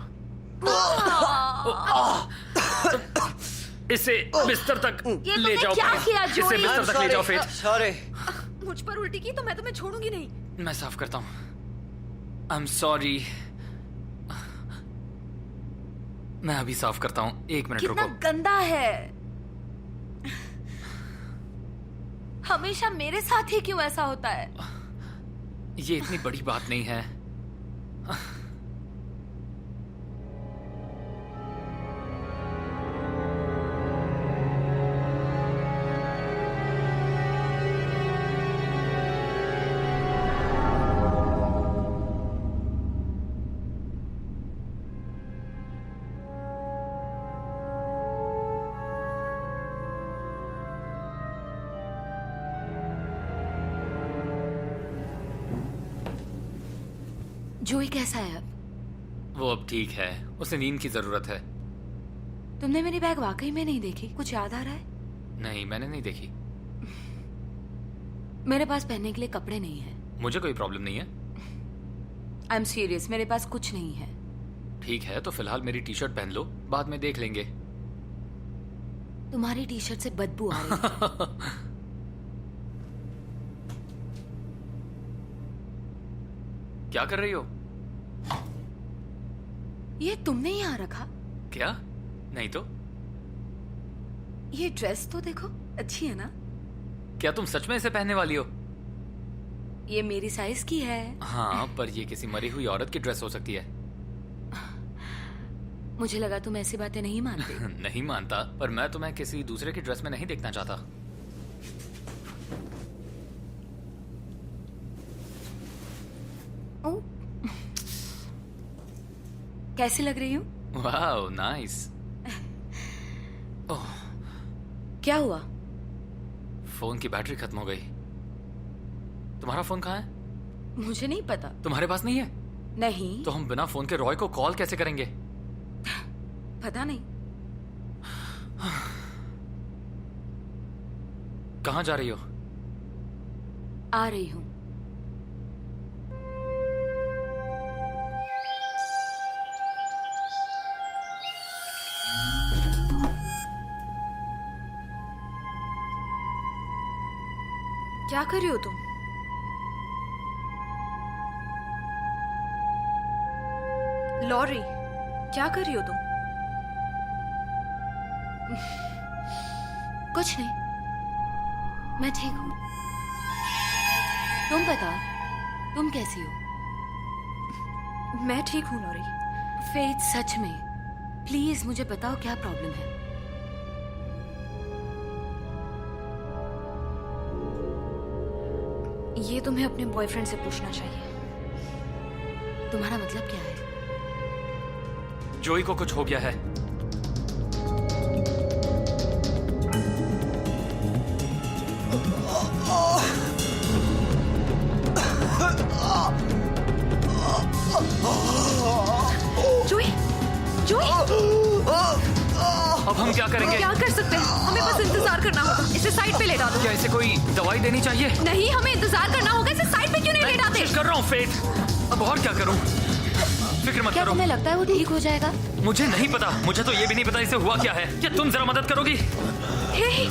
इसे बिस्तर तक ये ले जाओ। क्या किया इसे जोई? बिस्तर तक ले जाओ फेट। सॉरी। मुझ पर उल्टी की तो मैं तुम्हें छोड़ूंगी नहीं। मैं साफ करता हूँ। I am sorry. मैं अभी साफ करता हूँ। 1 मिनट कितना रुको। गंदा है। हमेशा मेरे साथ ही क्यों ऐसा होता है? ये इतनी बड़ी बात नहीं है। जोई कैसा है अब? वो अब ठीक है, उसे नींद की जरूरत है। तुमने मेरी बैग वाकई में नहीं देखी? कुछ याद आ रहा है? नहीं, मैंने नहीं देखी। मेरे पास पहनने के लिए कपड़े नहीं है। मुझे कोई प्रॉब्लम नहीं है। आई एम सीरियस, मेरे पास कुछ नहीं है। ठीक है, तो फिलहाल मेरी टी शर्ट पहन लो, बाद में देख लेंगे। तुम्हारी टी शर्ट से बदबू आ रही है। क्या कर रही हो? ये तुमने यहाँ रखा? क्या? नहीं तो। ये ड्रेस तो देखो, अच्छी है ना? क्या तुम सच में इसे पहनने वाली हो? ये मेरी साइज की है। हाँ, पर ये किसी मरी हुई औरत की ड्रेस हो सकती है। मुझे लगा तुम ऐसी बातें नहीं मानते। नहीं मानता, पर मैं तुम्हें किसी दूसरे की ड्रेस में नहीं देखना चाहता। ओ, कैसी लग रही हूँ? वाह, नाइस। ओह, क्या हुआ? फोन की बैटरी खत्म हो गई। तुम्हारा फोन कहाँ है? मुझे नहीं पता। तुम्हारे पास नहीं है? नहीं। तो हम बिना फोन के रॉय को कॉल कैसे करेंगे? पता नहीं। कहाँ जा रही हो? आ रही हूँ। क्या कर रही हो तुम? लॉरी, क्या कर रही हो तुम? कुछ नहीं, मैं ठीक हूँ। तुम बता, तुम कैसी हो? मैं ठीक हूँ लॉरी। फेथ, सच में प्लीज मुझे बताओ क्या प्रॉब्लम है। ये तुम्हें अपने बॉयफ्रेंड से पूछना चाहिए। तुम्हारा मतलब क्या है? जोई को कुछ हो गया है। जोई, जोई, अब हम क्या करेंगे? क्या कर सकते हैं? हमें बस इंतजार करना होगा। इसे साइड पे ले डालो। क्या इसे कोई दवाई देनी चाहिए? नहीं, हमें इंतजार करना होगा। इसे साइड पे क्यों नहीं ले डालते? कोशिश कर रहा हूँ फेथ। अब और क्या करूँ? फिक्र मत क्या करो। तुम्हें लगता है वो ठीक हो जाएगा? मुझे नहीं पता। मुझे तो ये भी नहीं पता इसे हुआ क्या है। क्या तुम जरा मदद करोगी? हे,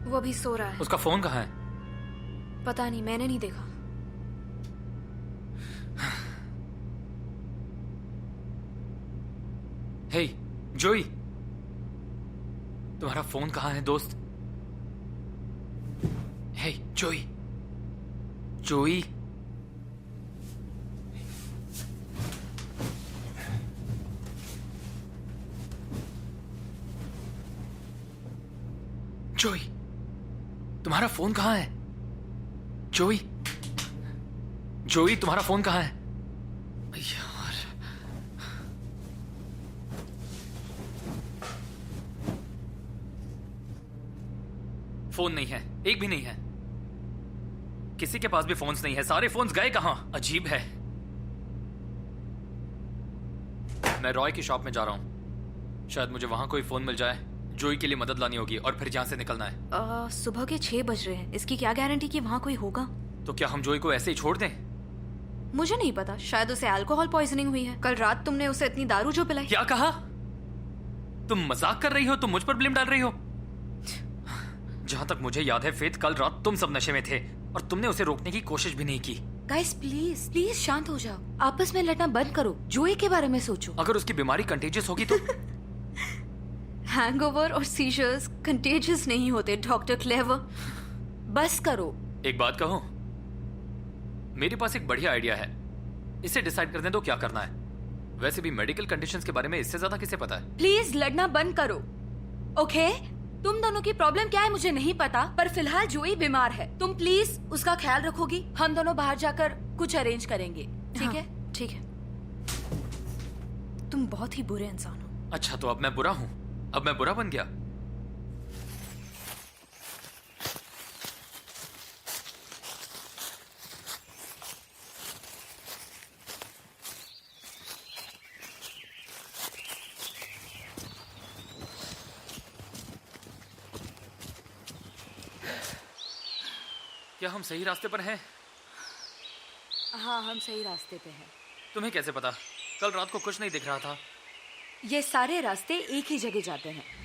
वो अभी सो रहा है। उसका फोन कहाँ है? पता नहीं, मैंने नहीं देखा। हे जोई, तुम्हारा फोन कहाँ है दोस्त? हे जोई, जोई, जोई, तुम्हारा फोन कहाँ है? जोई, जोई, तुम्हारा फोन कहाँ है? यार, फोन नहीं है, एक भी नहीं है। किसी के पास भी फोन्स नहीं है। सारे फोन्स गए कहां? अजीब है। मैं रॉय की शॉप में जा रहा हूं। शायद मुझे वहां कोई फोन मिल जाए। जोई के लिए मदद लानी होगी और फिर यहां से निकलना है। सुबह के 6 बज रहे हैं। इसकी क्या गारंटी कि वहां कोई होगा? तो क्या हम जोई को ऐसे ही छोड़ दें? मुझे नहीं पता, शायद उसे अल्कोहल पॉइजनिंग हुई है। कल रात तुमने उसे इतनी दारू जो पिलाई। क्या कहा? तुम मजाक कर रही हो? तुम मुझ पर ब्लेम डाल रही हो? जहां तक मुझे याद है फेथ, कल रात तुम सब नशे में थे और तुमने उसे रोकने की कोशिश भी नहीं की। गाइस प्लीज प्लीज शांत हो जाओ। आपस में लड़ना बंद करो। जोई के बारे में सोचो। अगर उसकी बीमारी कंटेजियस होगी तो? हैंगओवर और सीजर्स कंटेजियस नहीं होते डॉक्टर क्लेवर। बस करो। एक बात कहूं, मेरे पास एक बढ़िया आइडिया है। इसे डिसाइड कर दें तो क्या करना है। वैसे भी मेडिकल कंडीशंस के बारे में इससे ज्यादा किसे पता है? प्लीज लड़ना बंद करो। ओके, तुम दोनों की प्रॉब्लम क्या है मुझे नहीं पता, पर फिलहाल जोई बीमार है। तुम प्लीज उसका ख्याल रखोगी। हम दोनों बाहर जाकर कुछ अरेंज करेंगे, ठीक है? ठीक है। तुम बहुत ही बुरे इंसान हो। अच्छा, तो अब मैं बुरा हूं? अब मैं बुरा बन गया? क्या हम सही रास्ते पर हैं? हाँ, हम सही रास्ते पे हैं। तुम्हें कैसे पता? कल रात को कुछ नहीं दिख रहा था। ये सारे रास्ते एक ही जगह जाते हैं।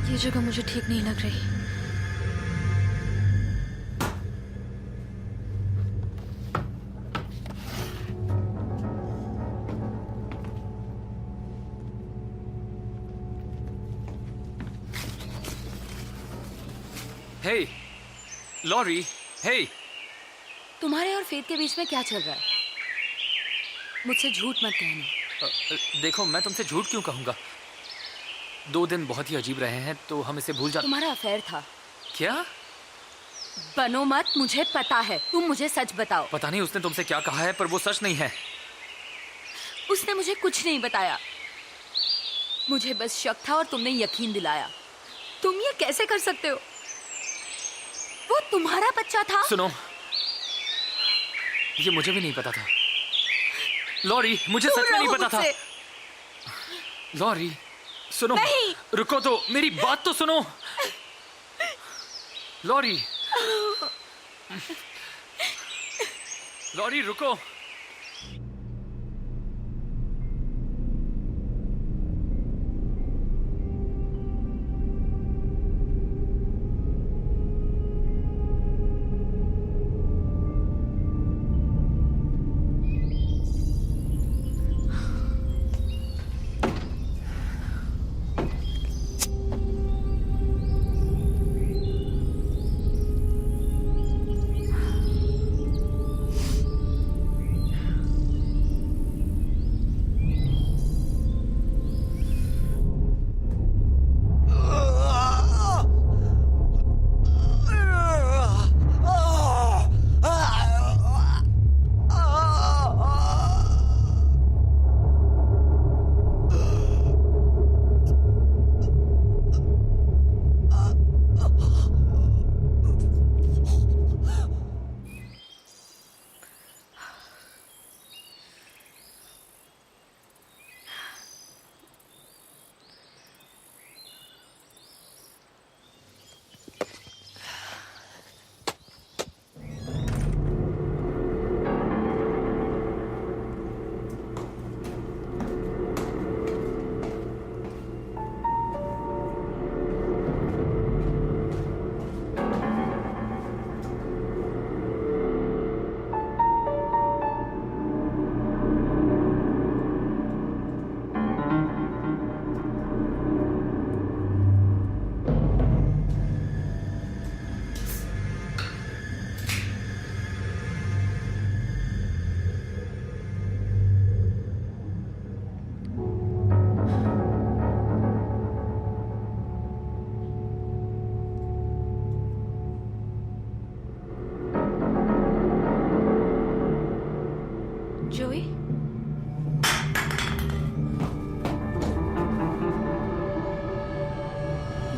ये जगह मुझे ठीक नहीं लग रही। हे, लॉरी, हे। तुम्हारे और फेथ के बीच में क्या चल रहा है? मुझसे झूठ मत कहना। देखो, मैं तुमसे झूठ क्यों कहूंगा? 2 दिन बहुत ही अजीब रहे हैं, तो हम इसे भूल जा। तुम्हारा अफेयर था। क्या? बनो मत, मुझे पता है। तुम मुझे सच बताओ। पता नहीं उसने तुमसे क्या कहा है, पर वो सच नहीं है। उसने मुझे कुछ नहीं बताया। मुझे बस शक था और तुमने यकीन दिलाया। तुम ये कैसे कर सकते हो? वो तुम्हारा बच्चा था। सुनो, ये मुझे भी नहीं पता था। लॉरी, मुझे सच में नहीं पता था। लॉरी, सुनो। नहीं। रुको तो, मेरी बात तो सुनो। लॉरी, लॉरी रुको।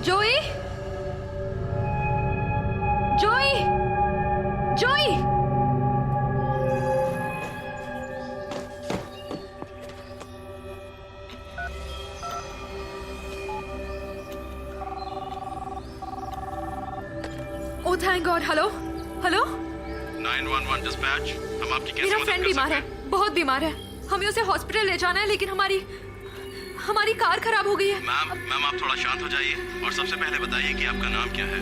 Joey, Joey, Joey. Oh thank God. Hello hello, 911 dispatch, हम आपकी कैसे मेरा मदद फ्रेंड कर बीमार सकते है, हैं? बहुत बीमार है। हमें उसे हॉस्पिटल ले जाना है, लेकिन हमारी कार खराब हो गई है। मैम आप थोड़ा शांत हो जाइए और सबसे पहले बताइए कि आपका नाम क्या है?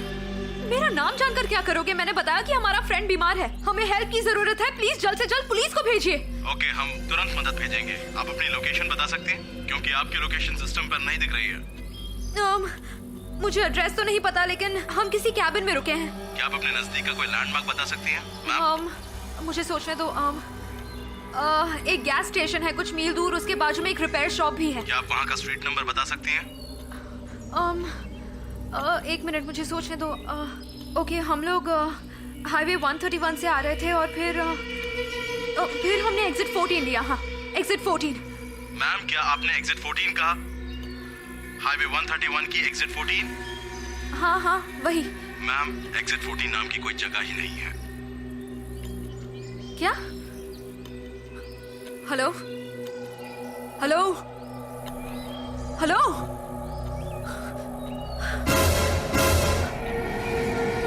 मेरा नाम जानकर क्या करोगे? मैंने बताया कि हमारा फ्रेंड बीमार है, हमें हेल्प की जरूरत है। प्लीज जल्द से जल्द पुलिस को भेजिए। ओके, हम तुरंत मदद भेजेंगे। आप अपनी लोकेशन बता सकते हैं, क्योंकि आपकी लोकेशन सिस्टम पर नहीं दिख रही है। मुझे एड्रेस तो नहीं पता, लेकिन हम किसी कैबिन में रुके हैं। क्या आप अपने नजदीक का कोई लैंडमार्क बता सकती हैं मैम? मुझे सोचने दो। एक गैस स्टेशन है कुछ मील दूर, उसके बाजू में एक रिपेयर शॉप भी है। क्या आप वहाँ का स्ट्रीट नंबर बता सकती हैं? एक मिनट, मुझे सोचने दो। ओके, हम लोग हाईवे 131 से आ रहे थे और फिर हमने एग्जिट 14 लिया। हाँ, एग्जिट 14। मैम क्या आपने एग्जिट 14 कहा? हाईवे 131 की एग्जिट 14? हाँ हाँ, वही। मैम एग्जिट 14 नाम की कोई जगह ही नहीं है। क्या? हेलो हेलो हेलो,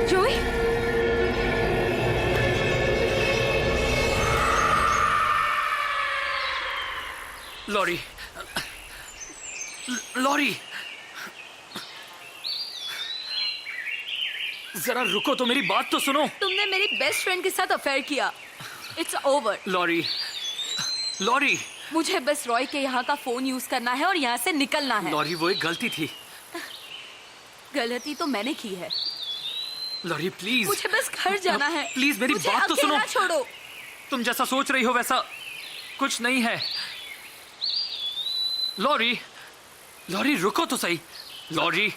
जोई, लॉरी, लॉरी, जरा रुको तो, मेरी बात तो सुनो। तुमने मेरी बेस्ट फ्रेंड के साथ अफेयर किया। It's over. लॉरी, लॉरी, मुझे बस रॉय के यहाँ का फोन यूज करना है और यहाँ से निकलना है। लॉरी, वो एक गलती थी। गलती तो मैंने की है। लॉरी प्लीज, मुझे बस घर जाना है। प्लीज मेरी मुझे बात तो सुनो। अकेला छोड़ो। तुम जैसा सोच रही हो वैसा कुछ नहीं है। लॉरी, लॉरी रुको तो सही। लॉरी,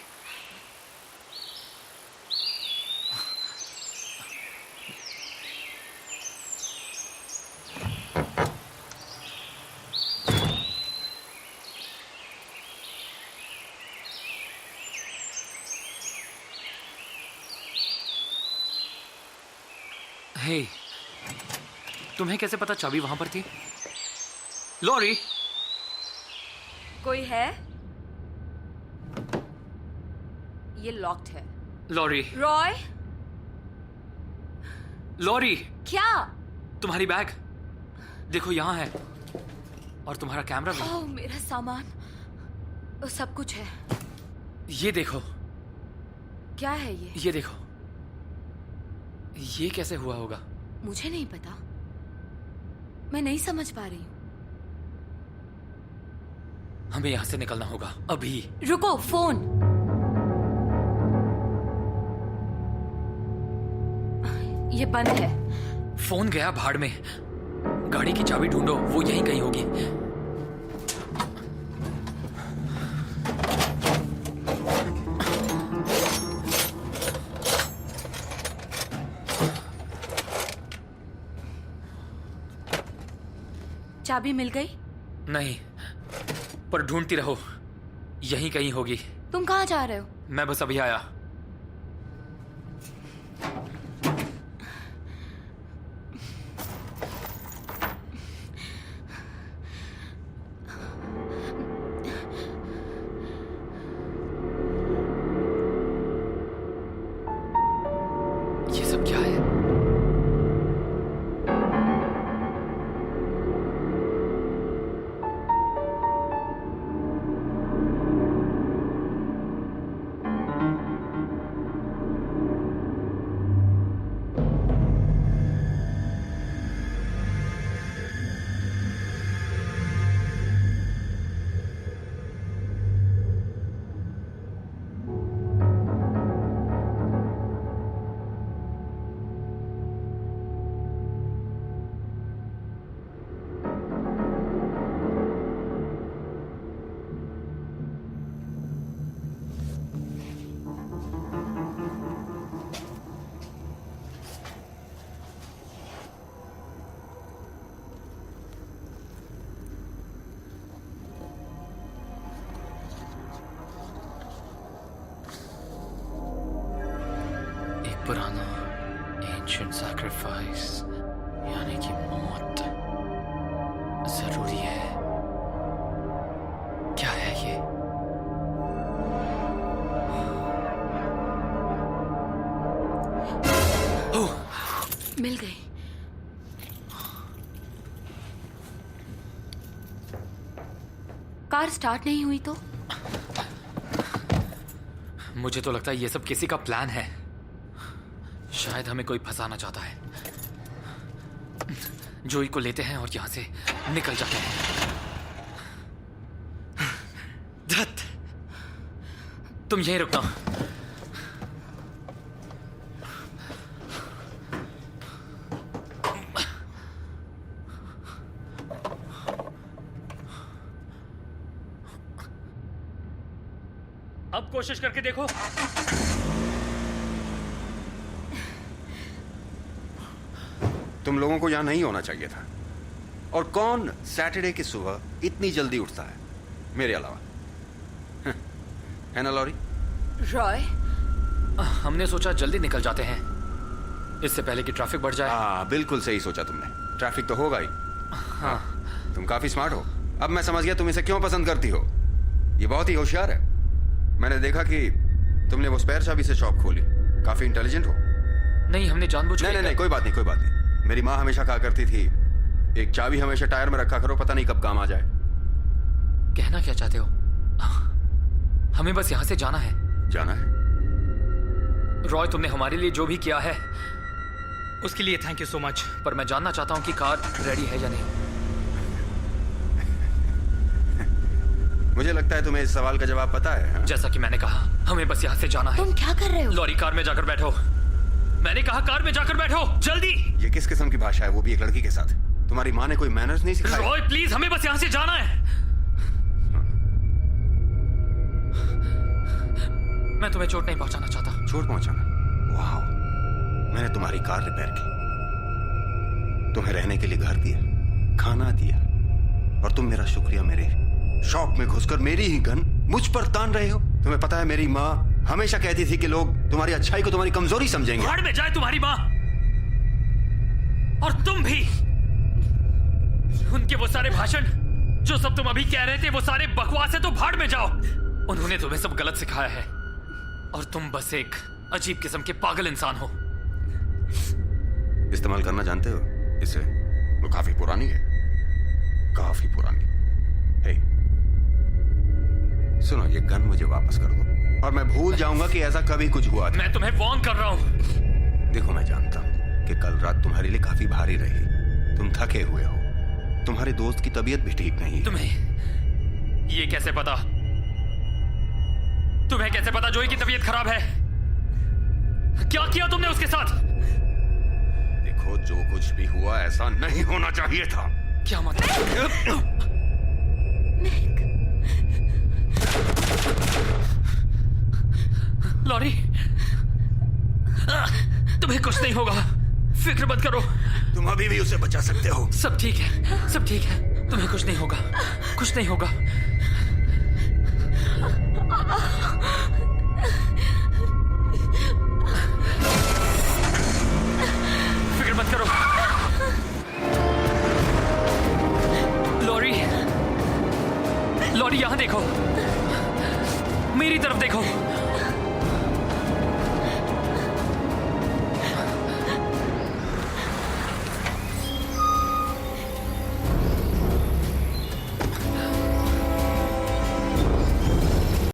हे, तुम्हें कैसे पता चाबी वहां पर थी? लॉरी, कोई है? ये लॉक्ड है। लॉरी, रॉय, लॉरी, क्या? तुम्हारी बैग देखो, यहाँ है, और तुम्हारा कैमरा भी। ओह, मेरा सामान, सब कुछ है। ये देखो। क्या है ये? ये देखो। ये कैसे हुआ होगा? मुझे नहीं पता, मैं नहीं समझ पा रही हूँ। हमें यहाँ से निकलना होगा अभी। रुको, फोन। ये बंद है। फोन गया भाड़ में। गाड़ी की चाबी ढूंढो, वो यहीं कहीं होगी। चाबी मिल गई? नहीं, पर ढूंढती रहो, यहीं कहीं होगी। तुम कहाँ जा रहे हो? मैं बस अभी आया। ये सब क्या है? पुराना एंशिएंट सैक्रिफाइस यानी कि मौत जरूरी है। क्या है ये? ओह, मिल गई। कार स्टार्ट नहीं हुई तो? मुझे तो लगता है ये सब किसी का प्लान है। शायद हमें कोई फंसाना चाहता है। जोई को लेते हैं और यहां से निकल जाते हैं। दत्त, तुम यहीं रुकना। अब कोशिश करके देखो। तुम लोगों को यहां नहीं होना चाहिए था। और कौन सैटरडे की सुबह इतनी जल्दी उठता है मेरे अलावा? है ना लॉरी? रॉय, हमने सोचा जल्दी निकल जाते हैं इससे पहले कि ट्रैफिक बढ़ जाए। हाँ, बिल्कुल सही सोचा तुमने। ट्रैफिक तो होगा ही। हाँ, तुम काफी स्मार्ट हो। अब मैं समझ गया तुम इसे क्यों पसंद करती हो। ये बहुत ही होशियार है। मैंने देखा कि तुमने वो स्पेयर चाबी से शॉप खोली। काफी इंटेलिजेंट हो। नहीं, हमने जानबूझ के नहीं, कोई बात नहीं, कोई बात नहीं। मेरी माँ हमेशा कहा करती थी एक चाबी हमेशा टायर में रखा करो, पता नहीं कब काम आ जाए। कहना क्या चाहते हो? हमें बस यहां से जाना है। जाना है? रॉय, तुमने हमारे लिए जो भी किया है उसके लिए थैंक यू सो मच। पर मैं जानना चाहता हूं कि कार रेडी है या नहीं। मुझे लगता है तुम्हें इस सवाल का जवाब पता है। हाँ? जैसा कि मैंने कहा, हमें बस यहां से जाना है। तुम क्या कर रहे हो? लॉरी, कार में जाकर बैठो। मैंने कहा कार में जाकर बैठो, जल्दी। ये किस किस्म की भाषा है, वो भी एक लड़की के साथ? तुम्हारी माँ ने कोई मैनर्स नहीं सिखाए? रॉय प्लीज, हमें बस यहां से जाना है। मैं तुम्हें चोट नहीं पहुंचाना चाहता। चोट पहुंचाना? वाह, मैंने तुम्हारी कार रिपेयर की, तुम्हें रहने के लिए घर दिया, खाना दिया, और तुम मेरा शुक्रिया मेरे शॉप में घुसकर मेरी ही गन मुझ पर तान रहे हो। तुम्हें पता है मेरी माँ हमेशा कहती थी कि लोग तुम्हारी अच्छाई को तुम्हारी कमजोरी समझेंगे। भाड़ में जाए तुम्हारी माँ, और तुम भी। उनके वो सारे भाषण जो सब तुम अभी कह रहे थे वो सारे बकवास है, तो भाड़ में जाओ। उन्होंने तुम्हें सब गलत सिखाया है और तुम बस एक अजीब किस्म के पागल इंसान हो। इस्तेमाल करना जानते हो इसे? वो काफी पुरानी है, काफी पुरानी। हे, सुनो, ये गन मुझे वापस कर दो और मैं भूल जाऊंगा कि ऐसा कभी कुछ हुआ था। मैं तुम्हें वार्न कर रहा हूं। देखो, मैं जानता हूं कि कल रात तुम्हारे लिए काफी भारी रही। तुम थके हुए हो, तुम्हारे दोस्त की तबीयत भी ठीक नहीं है। तुम्हें ये कैसे पता? तुम्हें कैसे पता जोई की तबीयत खराब है? क्या किया तुमने उसके साथ? देखो, जो कुछ भी हुआ ऐसा नहीं होना चाहिए था। क्या मतलब? लॉरी, तुम्हें कुछ नहीं होगा, फिक्र मत करो। तुम अभी भी उसे बचा सकते हो। सब ठीक है, सब ठीक है। तुम्हें कुछ नहीं होगा, कुछ नहीं होगा। फिक्र मत करो। लॉरी, लॉरी, यहां देखो, मेरी तरफ देखो।